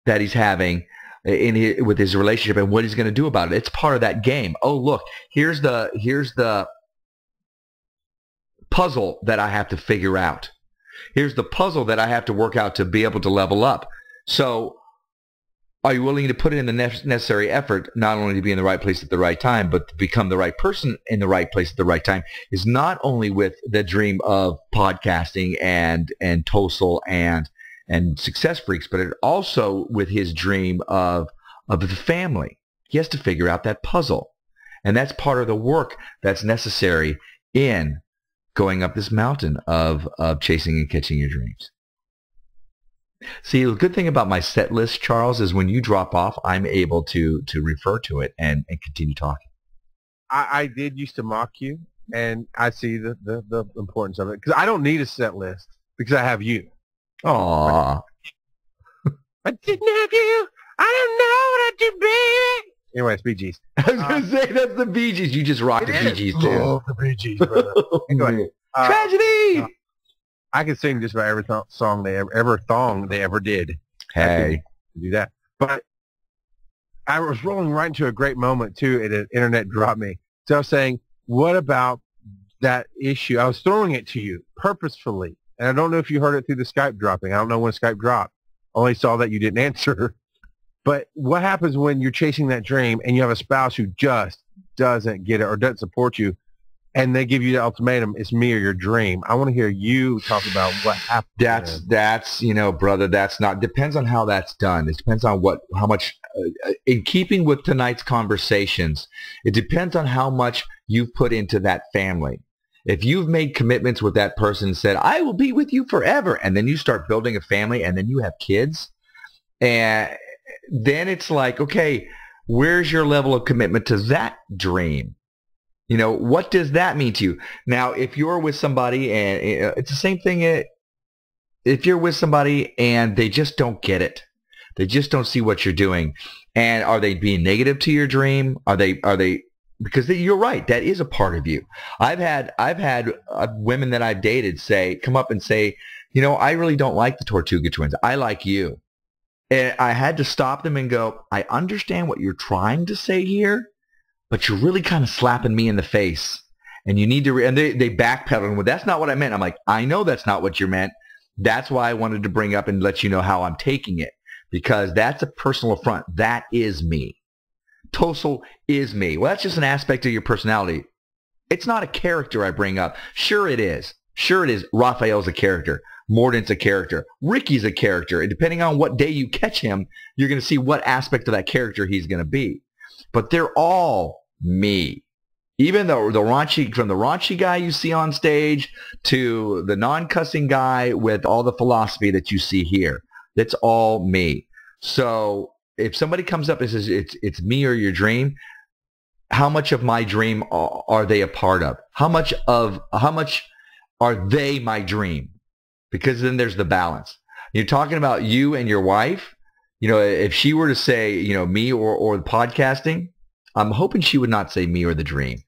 that he's having with his relationship and what he's going to do about it. It's part of that game. Oh, look, here's the puzzle that I have to figure out. Here's the puzzle that I have to work out to be able to level up. So are you willing to put in the necessary effort, not only to be in the right place at the right time, but to become the right person in the right place at the right time? Is not only with the dream of podcasting and Tosol and Success Freaks, but it also with his dream of the family. He has to figure out that puzzle. And that's part of the work that's necessary in going up this mountain of chasing and catching your dreams. See, the good thing about my set list, Charles, is when you drop off, I'm able to refer to it and continue talking. I did used to mock you, and I see the importance of it. Because I don't need a set list, because I have you. Aww. I didn't have you. I don't know what I do, baby. Anyway, it's Bee Gees. I was going to say, that's the Bee Gees. You just rocked the Bee Gees, too. Oh, the Bee Gees, brother. Anyway, Tragedy! I could sing just about every song they ever did. Hey. Do that. But I was rolling right into a great moment, too, and the internet dropped me. So I was saying, what about that issue? I was throwing it to you purposefully. And I don't know if you heard it through the Skype dropping. I don't know when Skype dropped. Only saw that you didn't answer. But what happens when you're chasing that dream and you have a spouse who just doesn't get it or doesn't support you, and they give you the ultimatum, it's me or your dream? I want to hear you talk about what happened. That's brother, that's not, depends on how that's done. It depends on how much, in keeping with tonight's conversations, it depends on how much you've put into that family. If you've made commitments with that person and said, I will be with you forever, and then you start building a family and then you have kids, and then it's like, okay, where's your level of commitment to that dream? What does that mean to you? Now, if you're with somebody, and it's the same thing, if you're with somebody and they just don't get it, they just don't see what you're doing, and are they being negative to your dream? Are they? Because you're right, that is a part of you. I've had women that I've dated come up and say, I really don't like the Tortuga Twins. I like you. And I had to stop them and go, I understand what you're trying to say here, but you're really kind of slapping me in the face. And you need to, and they backpedal. And that's not what I meant. I'm like, I know that's not what you meant. That's why I wanted to bring up and let you know how I'm taking it, because that's a personal affront. That is me. Tosol is me. Well, that's just an aspect of your personality. It's not a character I bring up. Sure it is. Sure it is. Raphael's a character. Mordant's a character. Ricky's a character. And depending on what day you catch him, you're going to see what aspect of that character he's going to be. But they're all me. Even though from the raunchy guy you see on stage to the non-cussing guy with all the philosophy that you see here, that's all me. So if somebody comes up and says it's me or your dream, how much of my dream are they a part of? How much are they my dream? Because then there's the balance. You're talking about you and your wife. If she were to say, me or the podcasting, I'm hoping she would not say me or the dream.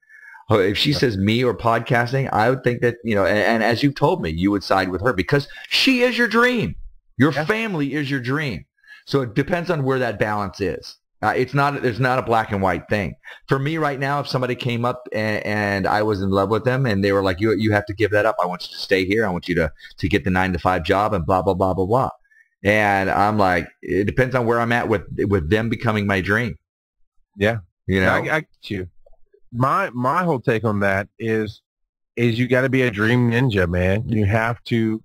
If she says me or podcasting, I would think that, and as you've told me, you would side with her because she is your dream. Your family is your dream. So it depends on where that balance is. There's not a black and white thing. For me right now, if somebody came up and I was in love with them and they were like, you have to give that up. I want you to stay here. I want you to get the 9-to-5 job and blah, blah, blah, blah, blah. And I'm like, it depends on where I'm at with them becoming my dream. Yeah. I get you. My whole take on that is you got to be a dream ninja, man. You have to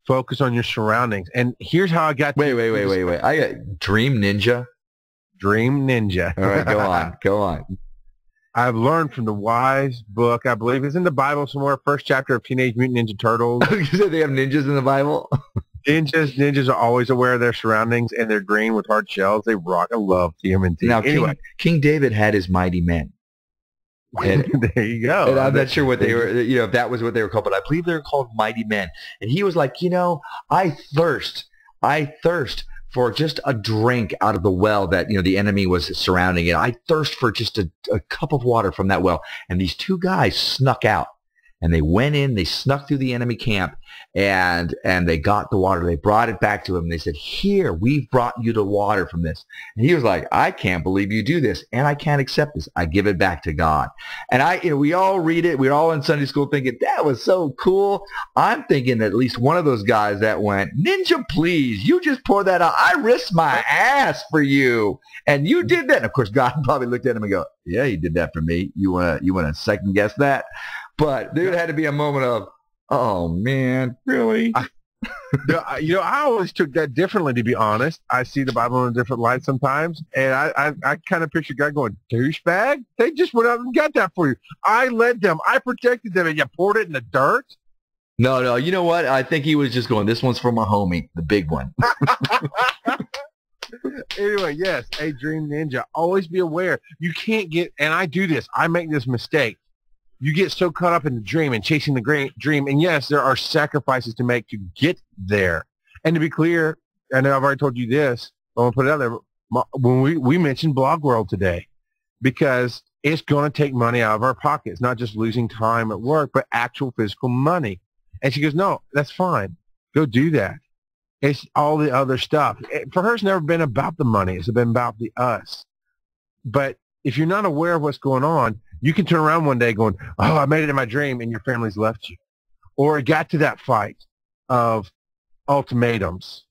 focus on your surroundings. And here's how I got Wait. I got Dream Ninja. Dream Ninja. All right, go on. I've learned from the Wise book, I believe it's in the Bible somewhere, first chapter of Teenage Mutant Ninja Turtles. You said they have ninjas in the Bible? Ninjas are always aware of their surroundings, and they're green with hard shells. They rock. I love TMNT. Now, anyway, King David had his mighty men. And, there you go. and I'm not sure what they were, if that was what they were called, but I believe they were called Mighty Men. And he was like, I thirst for just a drink out of the well that, the enemy was surrounding it. I thirst for just a cup of water from that well. And these two guys snuck out. And they went in, they snuck through the enemy camp, and they got the water. They brought it back to him. They said, here, we've brought you the water from this. And he was like, I can't believe you do this, and I can't accept this. I give it back to God. And we all read it. We're all in Sunday school thinking, that was so cool. I'm thinking at least one of those guys that went, Ninja, please, you just pour that out. I risked my ass for you, and you did that. And, of course, God probably looked at him and go, yeah, he did that for me. You wanna second guess that? But there had to be a moment of, oh, man, really? I always took that differently, to be honest. I see the Bible in a different light sometimes, and I kind of picture God going, douchebag? They just went out and got that for you. I led them. I protected them, and you poured it in the dirt? No, you know what? I think he was just going, this one's for my homie, the big one. Anyway, yes, a dream ninja. Always be aware. You can't get, and I do this. I make this mistake. You get so caught up in the dream and chasing the great dream. And yes, there are sacrifices to make to get there. And to be clear, I know I've already told you this, but I'm going to put it out there. When we mentioned Blog World today, because it's going to take money out of our pockets, not just losing time at work, but actual physical money. And she goes, no, that's fine. Go do that. It's all the other stuff. For her, it's never been about the money. It's been about the us. But if you're not aware of what's going on, you can turn around one day going, oh, I made it in my dream, and your family's left you. Or it got to that fight of ultimatums.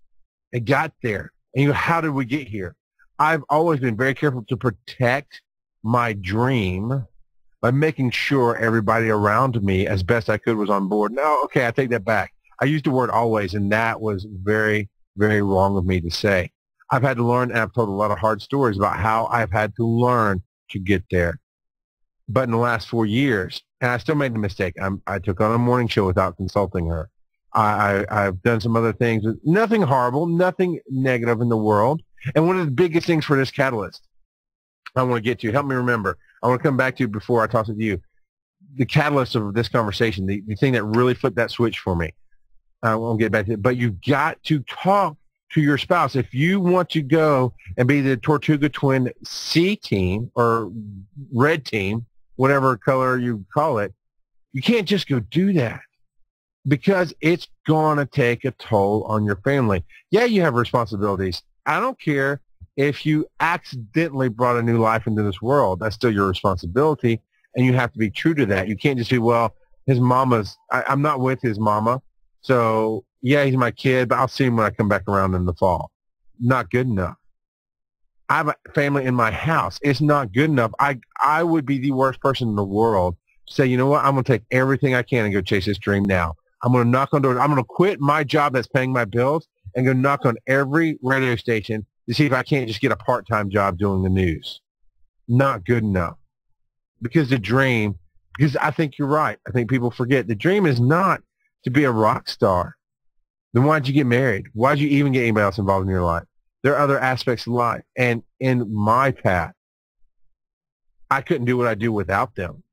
It got there. And you go, how did we get here? I've always been very careful to protect my dream by making sure everybody around me, as best I could, was on board. No, okay, I take that back. I used the word always, and that was very, very wrong of me to say. I've had to learn, and I've told a lot of hard stories about how I've had to learn to get there. But in the last 4 years, and I still made the mistake, I took on a morning show without consulting her. I've done some other things. Nothing horrible, nothing negative in the world. And one of the biggest things for this catalyst I want to get to, help me remember, I want to come back to before I toss it to you, the catalyst of this conversation, the thing that really flipped that switch for me. I won't get back to it, but you've got to talk to your spouse. If you want to go and be the Tortuga Twin C team or red team, whatever color you call it, you can't just go do that because it's going to take a toll on your family. Yeah, you have responsibilities. I don't care if you accidentally brought a new life into this world. That's still your responsibility, and you have to be true to that. You can't just say, well, his mama's, I'm not with his mama, so yeah, he's my kid, but I'll see him when I come back around in the fall. Not good enough. I have a family in my house. It's not good enough. I would be the worst person in the world to say, you know what, I'm going to take everything I can and go chase this dream now. I'm going to knock on doors. I'm going to quit my job that's paying my bills and go knock on every radio station to see if I can't just get a part-time job doing the news. Not good enough. Because the dream, because I think you're right. I think people forget the dream is not to be a rock star. Then why'd you get married? Why'd you even get anybody else involved in your life? There are other aspects of life. And in my path, I couldn't do what I do without them.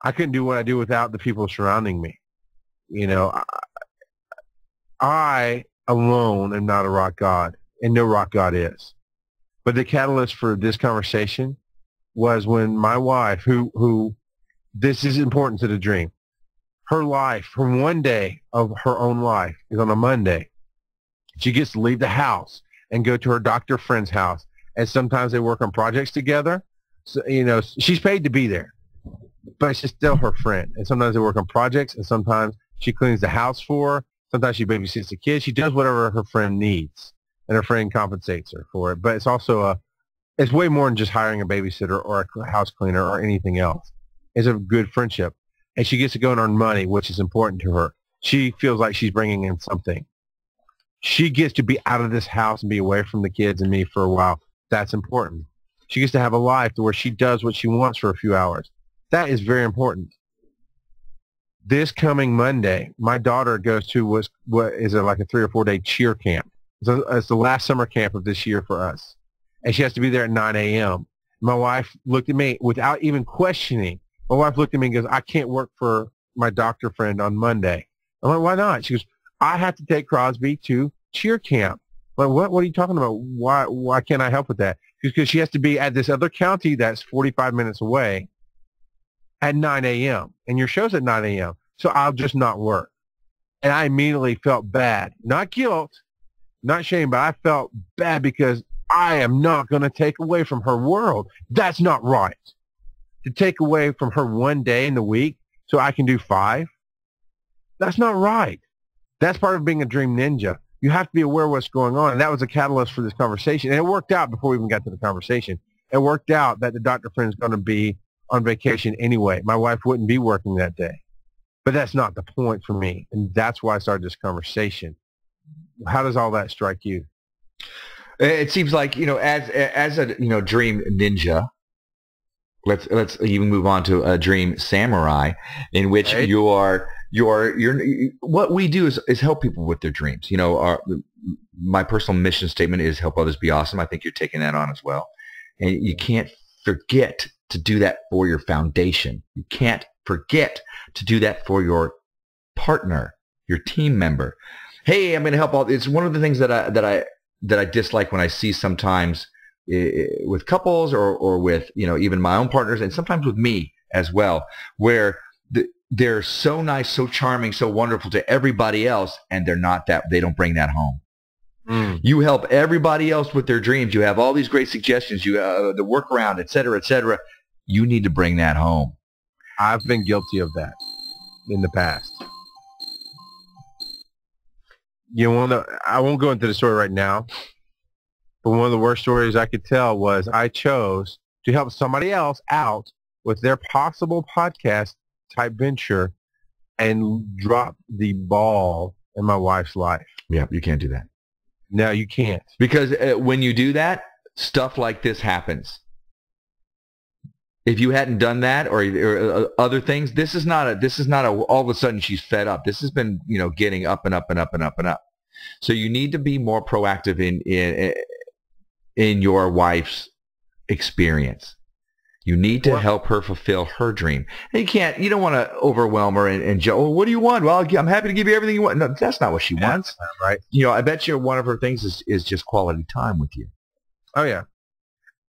I couldn't do what I do without the people surrounding me. You know, I alone am not a rock god, and no rock god is. But the catalyst for this conversation was when my wife, who this is important to the dream, her life, her one day of her own life is on a Monday. She gets to leave the house and go to her doctor friend's house. And sometimes they work on projects together. So, you know, she's paid to be there, but she's still her friend. And sometimes they work on projects, and sometimes she cleans the house for her. Sometimes she babysits the kids. She does whatever her friend needs, and her friend compensates her for it. But it's also it's way more than just hiring a babysitter or a house cleaner or anything else. It's a good friendship. And she gets to go and earn money, which is important to her. She feels like she's bringing in something. She gets to be out of this house and be away from the kids and me for a while. That's important. She gets to have a life to where she does what she wants for a few hours. That is very important. This coming Monday, my daughter goes to what is like a 3 or 4 day cheer camp. It's the last summer camp of this year for us. And she has to be there at 9 a.m. My wife looked at me without even questioning. My wife looked at me and goes, I can't work for my doctor friend on Monday. I'm like, why not? She goes, I have to take Crosby to cheer camp. I'm like, what are you talking about? Why can't I help with that? Because she has to be at this other county that's 45 minutes away at 9 a.m. And your show's at 9 a.m. So I'll just not work. And I immediately felt bad. Not guilt, not shame, but I felt bad because I am not going to take away from her world. That's not right. To take away from her one day in the week so I can do 5, that's not right. That's part of being a dream ninja. You have to be aware of what's going on. And that was a catalyst for this conversation. And it worked out before we even got to the conversation. It worked out that the doctor friend is going to be on vacation anyway. My wife wouldn't be working that day. But that's not the point for me. And that's why I started this conversation. How does all that strike you? It seems like, as a, dream ninja, let's even move on to a dream samurai, in which Right. you're what we do is help people with their dreams. My personal mission statement is help others be awesome. I think you're taking that on as well. And you can't forget to do that for your foundation. You can't forget to do that for your partner, your team member. Hey, I'm going to help all. It's one of the things that I dislike when I see sometimes with couples or with, even my own partners, and sometimes with me as well, where they're so nice, so charming, so wonderful to everybody else, and they don't bring that home. Mm. You help everybody else with their dreams. You have all these great suggestions, the workaround, et cetera, et cetera. You need to bring that home. I've been guilty of that in the past. I won't go into the story right now, but one of the worst stories I could tell was I chose to help somebody else out with their possible podcast type venture and drop the ball in my wife's life. Yeah, you can't do that. No, you can't. Because when you do that, stuff like this happens. If you hadn't done that or other things, this is not all of a sudden she's fed up. This has been, getting up and up and up and up and up. So you need to be more proactive in your wife's experience. You need to help her fulfill her dream. And you don't want to overwhelm her and Joe, what do you want? Well, I'm happy to give you everything you want. No, that's not what she wants. Right. I bet you one of her things is just quality time with you. Oh, yeah.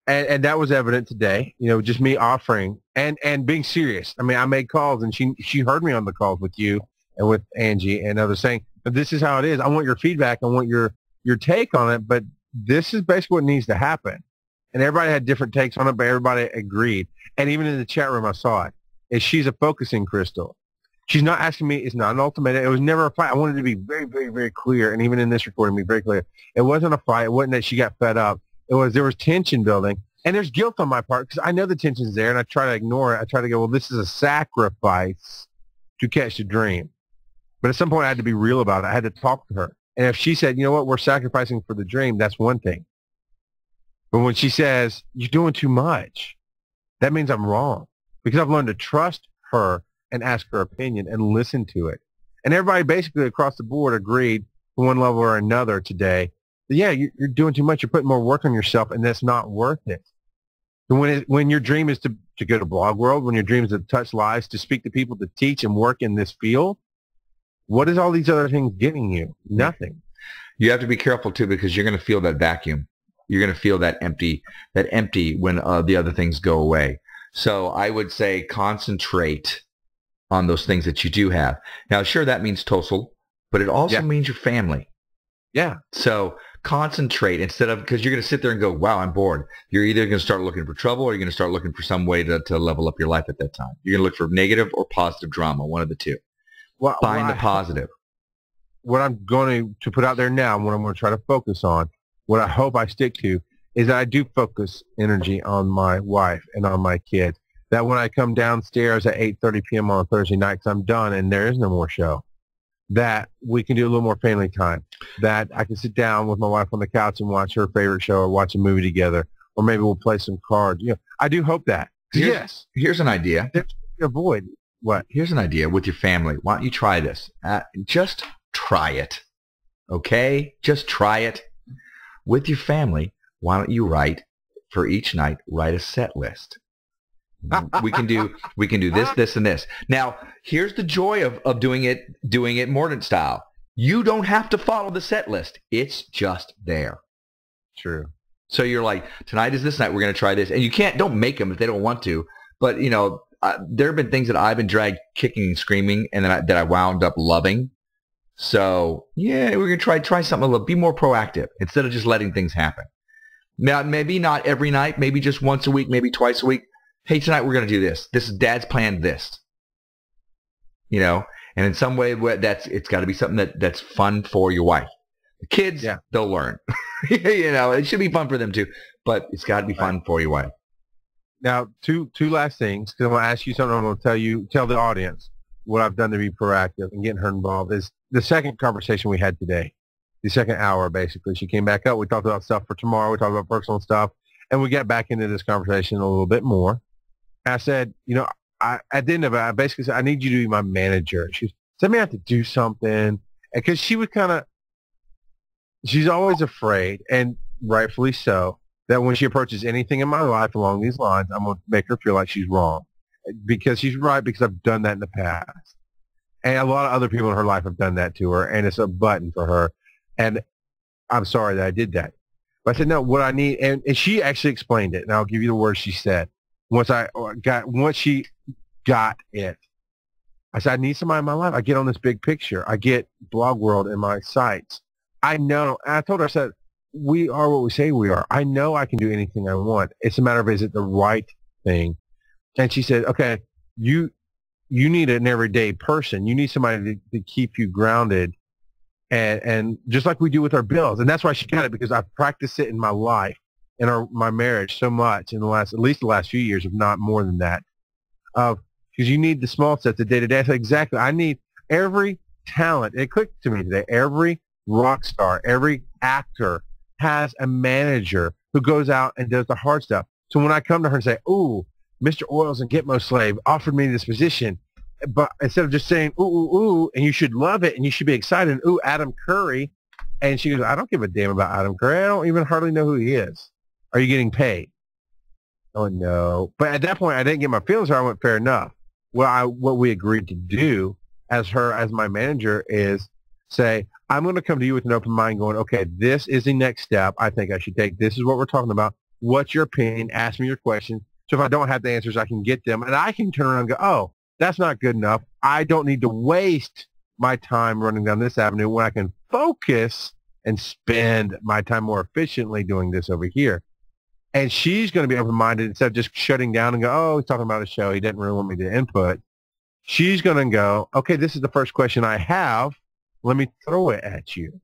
And that was evident today, just me offering and being serious. I mean, I made calls and she heard me on the calls with you and with Angie and others saying, this is how it is. I want your feedback. I want your take on it. But this is basically what needs to happen. And everybody had different takes on it, but everybody agreed. And even in the chat room, I saw it. She's a focusing crystal. She's not asking me. It's not an ultimatum. It was never a fight. I wanted to be very, very, very clear. And even in this recording, be very clear. It wasn't a fight. It wasn't that she got fed up. There was tension building. And there's guilt on my part because I know the tension's there and I try to ignore it. I try to go, well, this is a sacrifice to catch the dream. But at some point I had to be real about it. I had to talk to her. And if she said, you know what, we're sacrificing for the dream, that's one thing. But when she says, you're doing too much, that means I'm wrong because I've learned to trust her and ask her opinion and listen to it. And everybody basically across the board agreed to one level or another today. Yeah, you're doing too much. You're putting more work on yourself, and that's not worth it. And when your dream is to go to Blog World, when your dream is to touch lives, to speak to people, to teach and work in this field, what is all these other things getting you? Nothing. You have to be careful, too, because you're going to feel that vacuum. You're going to feel that empty when the other things go away. So I would say concentrate on those things that you do have. Now, sure, that means Tosol, but it also means your family. Yeah. So concentrate because you're going to sit there and go, wow, I'm bored. You're either going to start looking for trouble or you're going to start looking for some way to level up your life at that time. You're going to look for negative or positive drama, one of the two. Find the positive. What I'm going to put out there now, what I'm going to try to focus on, what I hope I stick to, is that I do focus energy on my wife and on my kids. That when I come downstairs at 8:30 p.m. on Thursday night, because I'm done and there is no more show, that we can do a little more family time, that I can sit down with my wife on the couch and watch her favorite show or watch a movie together, or maybe we'll play some cards. I do hope that. Here's an idea. Avoid what? Here's an idea with your family. Why don't you try this? Just try it. Okay? Just try it. With your family, why don't you write for each night, write a set list. We can do this, and this. Now, here's the joy of doing it Mordant style. You don't have to follow the set list. It's just there. True. So you're like, tonight is this night. We're going to try this, and you don't make them if they don't want to. But there have been things that I've been dragged kicking and screaming, and then that I wound up loving. So yeah, we're gonna try something a little. Be more proactive instead of just letting things happen. Now, maybe not every night. Maybe just once a week. Maybe twice a week. Hey, tonight we're gonna do this. This is Dad's planned this. And in some way, it's got to be something that's fun for your wife. The kids, they'll learn. It should be fun for them too, but it's got to be fun for your wife. Now, two last things, because I'm going to ask you something. I'm going to tell the audience what I've done to be proactive and getting her involved. Is the second conversation we had today, the second hour, basically. She came back up. We talked about stuff for tomorrow. We talked about personal stuff, and we got back into this conversation a little bit more. I said, at the end of it, I basically said, I need you to be my manager. She said, I have to do something, because she was she's always afraid, and rightfully so, that when she approaches anything in my life along these lines, I'm going to make her feel like she's wrong. Because she's right, because I've done that in the past. And a lot of other people in her life have done that to her, and it's a button for her. And I'm sorry that I did that. But I said, no, what I need, and she actually explained it, and I'll give you the words she said. Once she got it, I said, I need somebody in my life. I get on this big picture. I get Blog World in my sights. I know, and I told her, I said, we are what we say we are. I know I can do anything I want. It's a matter of, is it the right thing? And she said, okay, you need an everyday person. You need somebody to keep you grounded, and just like we do with our bills. And that's why she got it, because I've practiced it in my life, in my marriage so much in at least the last few years, if not more than that. Because you need the small steps, the day-to-day. I said, exactly. I need every talent. It clicked to me today. Every rock star, every actor has a manager who goes out and does the hard stuff. So when I come to her and say, ooh, Mr. Oils and Gitmo Slave offered me this position, but instead of just saying, ooh, ooh, ooh, and you should love it, and you should be excited, and ooh, Adam Curry, and she goes, I don't give a damn about Adam Curry. I don't even hardly know who he is. Are you getting paid? Oh, no. But at that point, I didn't get my feelings hurt. I went, fair enough. What we agreed to do as my manager is say, I'm going to come to you with an open mind going, okay, this is the next step I think I should take. This is what we're talking about. What's your opinion? Ask me your question. So if I don't have the answers, I can get them. And I can turn around and go, oh, that's not good enough. I don't need to waste my time running down this avenue when I can focus and spend my time more efficiently doing this over here. And she's going to be open-minded instead of just shutting down and go, oh, he's talking about a show. He didn't really want me to input. She's going to go, okay, this is the first question I have. Let me throw it at you.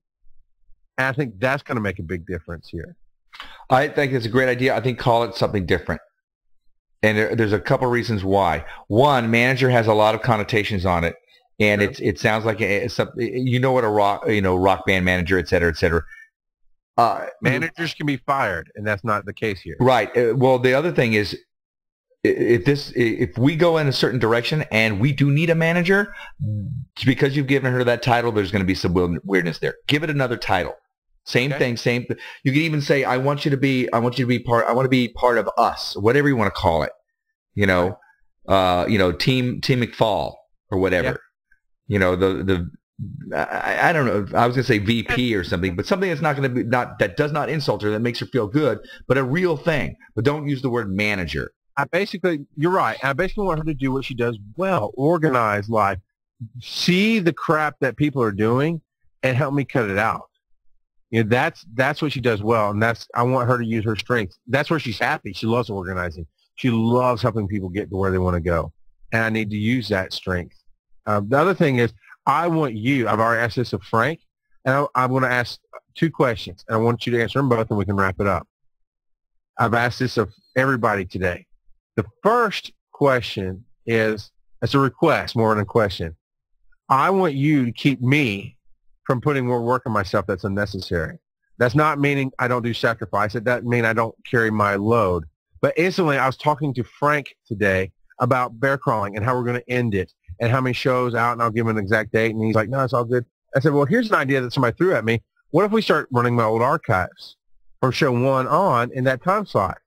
And I think that's going to make a big difference here. I think it's a great idea. I think call it something different. And there's a couple reasons why. One, manager has a lot of connotations on it. And Sure. it sounds like it's what a rock band manager, et cetera, et cetera. Managers can be fired, and that's not the case here. Right. Well, the other thing is, if we go in a certain direction and we do need a manager, because you've given her that title, there's going to be some weirdness there. Give it another title. Same thing. You can even say, I want to be part of us, whatever you want to call it. Team McFall or whatever. Yeah. I don't know. I was going to say VP or something, but something that's that does not insult her, that makes her feel good, but a real thing. But don't use the word manager. You're right. I basically want her to do what she does well, organize life, see the crap that people are doing, and help me cut it out. That's what she does well, and I want her to use her strengths. That's where she's happy. She loves organizing. She loves helping people get to where they want to go, and I need to use that strength. The other thing is, I want you, I've already asked this of Frank, and I'm going to ask two questions, and I want you to answer them both, and we can wrap it up. I've asked this of everybody today. The first question is, it's a request more than a question. I want you to keep me from putting more work on myself that's unnecessary. That's not meaning I don't do sacrifice. It doesn't mean I don't carry my load. But instantly, I was talking to Frank today about bear crawling and how we're going to end it and how many shows out, and I'll give him an exact date. And he's like, no, it's all good. I said, well, here's an idea that somebody threw at me. What if we start running my old archives from show 1 on in that time slot?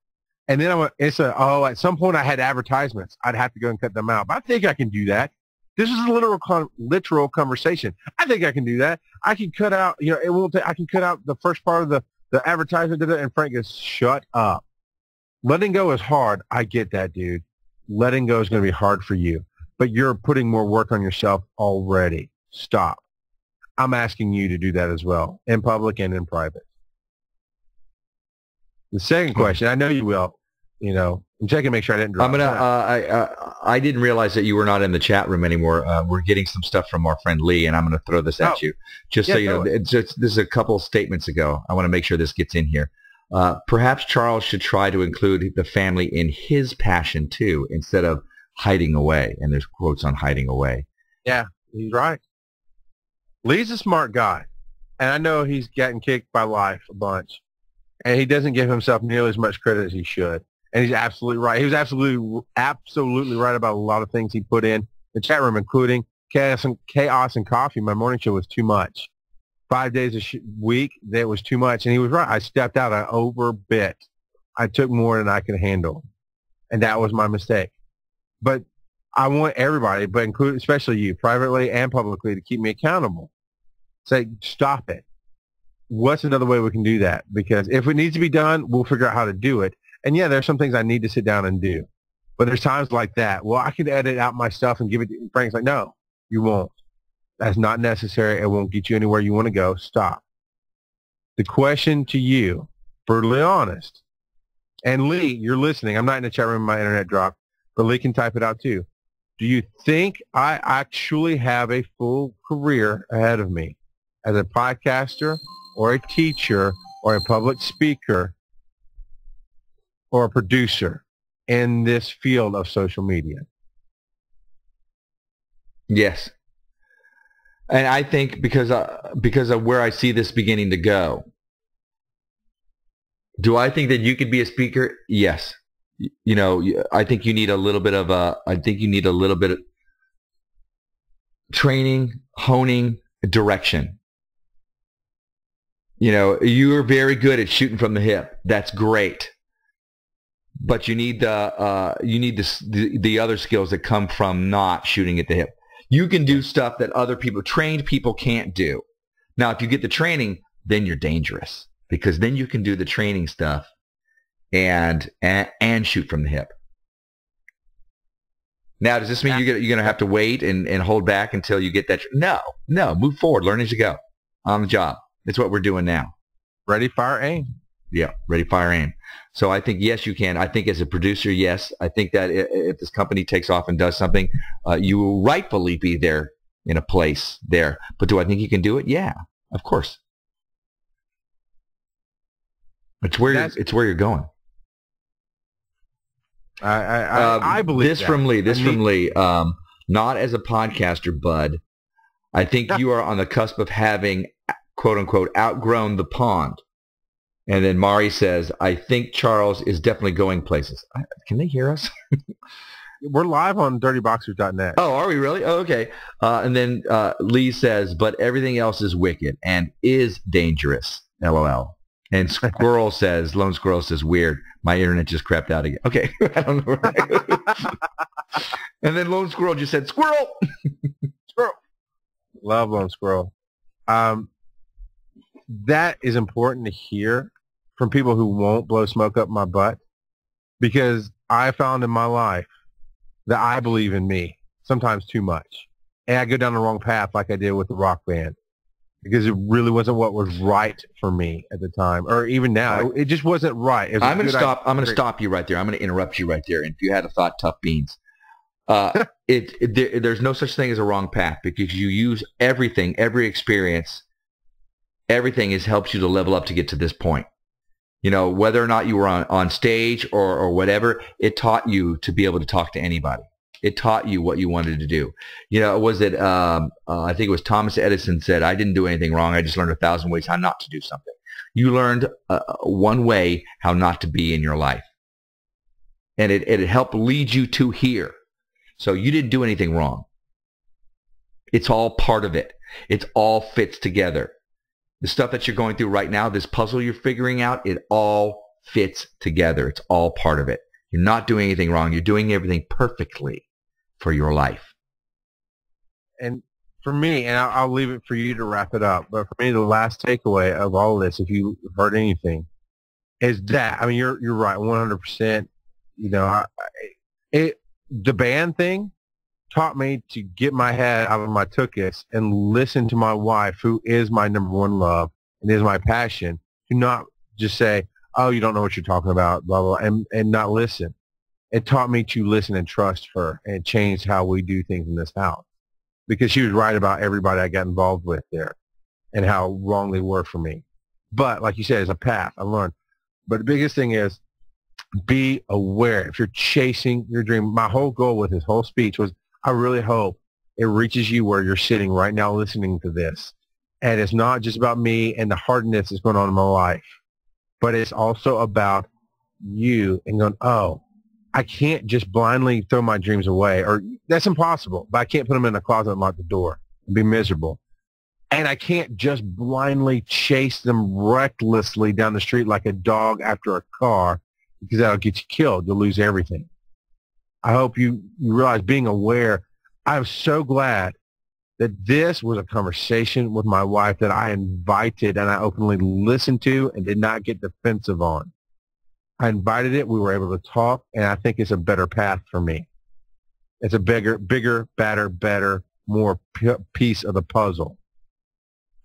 And then at some point I had advertisements. I'd have to go and cut them out. But I think I can do that. This is a literal conversation. I think I can do that. I can cut out, I can cut out the first part of the advertisement, and Frank goes, shut up. Letting go is hard. I get that, dude. Letting go is going to be hard for you. But you're putting more work on yourself already. Stop. I'm asking you to do that as well, in public and in private. The second question, I know you will, I'm checking to make sure I didn't drop I didn't realize that you were not in the chat room anymore. We're getting some stuff from our friend Lee, and I'm going to throw this at you. Just so you know, this is a couple statements ago. I want to make sure this gets in here. Perhaps Charles should try to include the family in his passion, too, instead of hiding away. And there's quotes on hiding away. Yeah, he's right. Lee's a smart guy, and I know he's gotten kicked by life a bunch, and he doesn't give himself nearly as much credit as he should. And he's absolutely right. He was absolutely right about a lot of things he put in the chat room, including chaos and coffee. My morning show was too much. 5 days a week, that was too much. And he was right. I stepped out. I overbit. I took more than I could handle, and that was my mistake. But I want everybody, but especially you, privately and publicly, to keep me accountable. Say, stop it. What's another way we can do that? Because if it needs to be done, we'll figure out how to do it. And yeah, there's some things I need to sit down and do. But there's times like that. Well, I could edit out my stuff and give it to Frank's like, no, you won't. That's not necessary. It won't get you anywhere you want to go. Stop. The question to you, brutally honest, and Lee, you're listening. I'm not in the chat room. My internet dropped. But Lee can type it out too. Do you think I actually have a full career ahead of me as a podcaster or a teacher or a public speaker or a producer in this field of social media? Yes. And I think because of where I see this beginning to go, do I think that you could be a speaker? Yes. I think you need a little bit of training, honing, direction. You're very good at shooting from the hip. That's great. But you need the other skills that come from not shooting at the hip. You can do stuff that trained people can't do. Now, if you get the training, then you're dangerous, because then you can do the training stuff and shoot from the hip. Now, does this mean you're going to have to wait and hold back until you get that? No, move forward. Learn as you go on the job. That's what we're doing now. Ready, fire, aim. Yeah, ready, fire, aim. So I think, yes, you can. I think as a producer, yes. I think that if this company takes off and does something, you will rightfully be there in a place there. But do I think you can do it? Yeah, of course. It's where you're going. I believe this from Lee. From Lee. Not as a podcaster, bud. I think you are on the cusp of having, quote unquote, outgrown the pond. And then Mari says, I think Charles is definitely going places. Can they hear us? We're live on dirtyboxers.net. Oh, are we really? Oh, okay. And then Lee says, but everything else is wicked and is dangerous. LOL. And Squirrel says, Lone Squirrel says, weird. My internet just crapped out again. Okay. I don't know. And then Lone Squirrel just said, squirrel. Squirrel. Love Lone Squirrel. That is important to hear from people who won't blow smoke up my butt, because I found in my life that I believe in me sometimes too much. And I go down the wrong path like I did with the rock band, because it really wasn't what was right for me at the time, or even now. It just wasn't right. I'm going to stop you right there. I'm going to interrupt you right there. And if you had a thought, tough beans. There's no such thing as a wrong path, because you use everything, every experience, everything has helped you to level up to get to this point. Whether or not you were on stage or whatever, it taught you to be able to talk to anybody. It taught you what you wanted to do. I think it was Thomas Edison said, I didn't do anything wrong. I just learned 1,000 ways how not to do something. You learned one way how not to be in your life. And it helped lead you to here. So you didn't do anything wrong. It's all part of it. It all fits together. The stuff that you're going through right now, this puzzle you're figuring out, it all fits together. It's all part of it. You're not doing anything wrong. You're doing everything perfectly for your life. And for me, and I'll leave it for you to wrap it up, but for me, the last takeaway of all of this, if you heard anything, is that, I mean, you're right, 100%. You know, the band thing taught me to get my head out of my tuchus and listen to my wife, who is my number one love and is my passion, to not just say, oh, you don't know what you're talking about, blah, blah, and not listen. It taught me to listen and trust her, and it changed how we do things in this house. Because she was right about everybody I got involved with there and how wrong they were for me. But like you said, it's a path. I learned. But the biggest thing is be aware. If you're chasing your dream, my whole goal with this whole speech was I really hope it reaches you where you're sitting right now listening to this. And it's not just about me and the hardness that's going on in my life, but it's also about you and going, oh, I can't just blindly throw my dreams away, or that's impossible, but I can't put them in a closet and lock the door and be miserable. And I can't just blindly chase them recklessly down the street like a dog after a car, because that'll get you killed. You'll lose everything. I hope you realize, being aware, I'm so glad that this was a conversation with my wife that I invited and I openly listened to and did not get defensive on. I invited it. We were able to talk, and I think it's a better path for me. It's a bigger, better, more piece of the puzzle.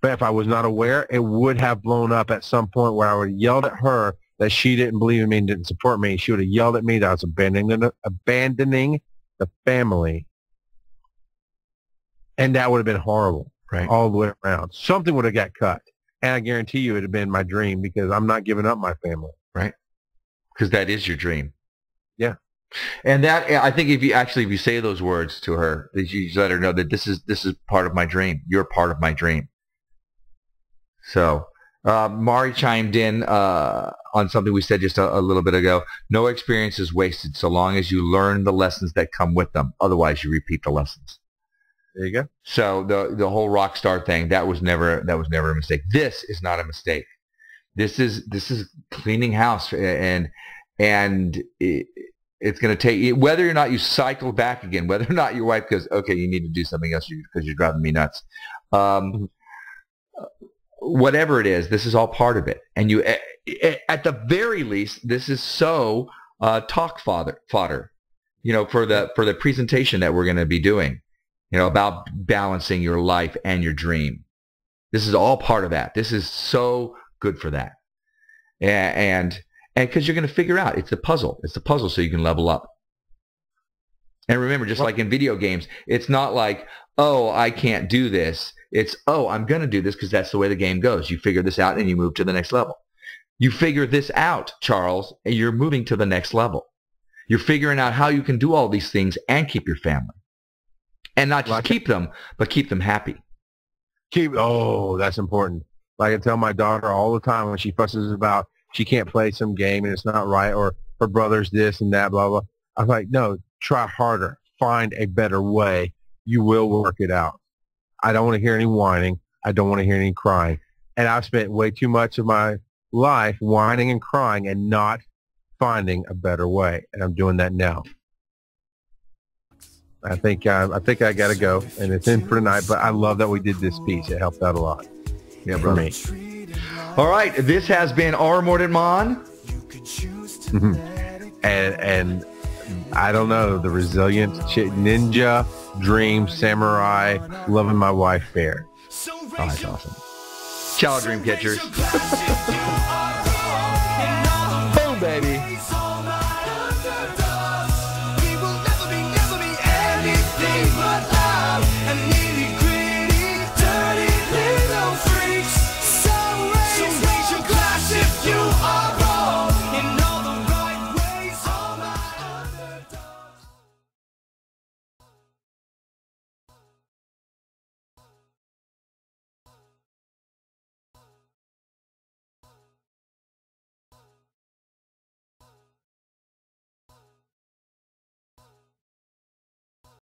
But if I was not aware, it would have blown up at some point where I would have yelled at her that she didn't believe in me and didn't support me. She would have yelled at me that I was abandoning the family. And that would have been horrible, right? All the way around. Something would have got cut. And I guarantee you it would have been my dream, because I'm not giving up my family. Right. Because that is your dream. Yeah. And that, I think if you say those words to her, that you let her know that this is part of my dream. You're part of my dream. So, Mari chimed in on something we said just a little bit ago. No experience is wasted so long as you learn the lessons that come with them. Otherwise, you repeat the lessons. There you go. So the whole rock star thing, that was never a mistake. This is not a mistake. This is cleaning house, and it's going to take, whether or not you cycle back again, whether or not your wife goes, okay, you need to do something else because you're driving me nuts. Whatever it is, this is all part of it. And you, at the very least, this is so talk fodder, you know, for the presentation that we're going to be doing, you know, about balancing your life and your dream. This is all part of that. This is so good for that. And because you're going to figure out, it's the puzzle. It's the puzzle so you can level up. And remember, just like in video games, it's not like, oh, I can't do this. It's, oh, I'm going to do this because that's the way the game goes. You figure this out and you move to the next level. You figure this out, Charles, and you're moving to the next level. You're figuring out how you can do all these things and keep your family. And not just keep them, but keep them happy. Oh, that's important. Like I tell my daughter all the time when she fusses about she can't play some game and it's not right, or her brother's this and that, blah, blah. I'm like, no, try harder. Find a better way. You will work it out. I don't want to hear any whining. I don't want to hear any crying. And I've spent way too much of my life whining and crying and not finding a better way. And I'm doing that now. I think I got to go, and it's in for tonight. But I love that we did this piece. It helped out a lot. Yeah, for me. All right, this has been our Mordant Mon. and I don't know, the resilient ninja, dream, samurai, loving my wife bear. Oh, that's awesome. Ciao, dream catchers. Boom, baby.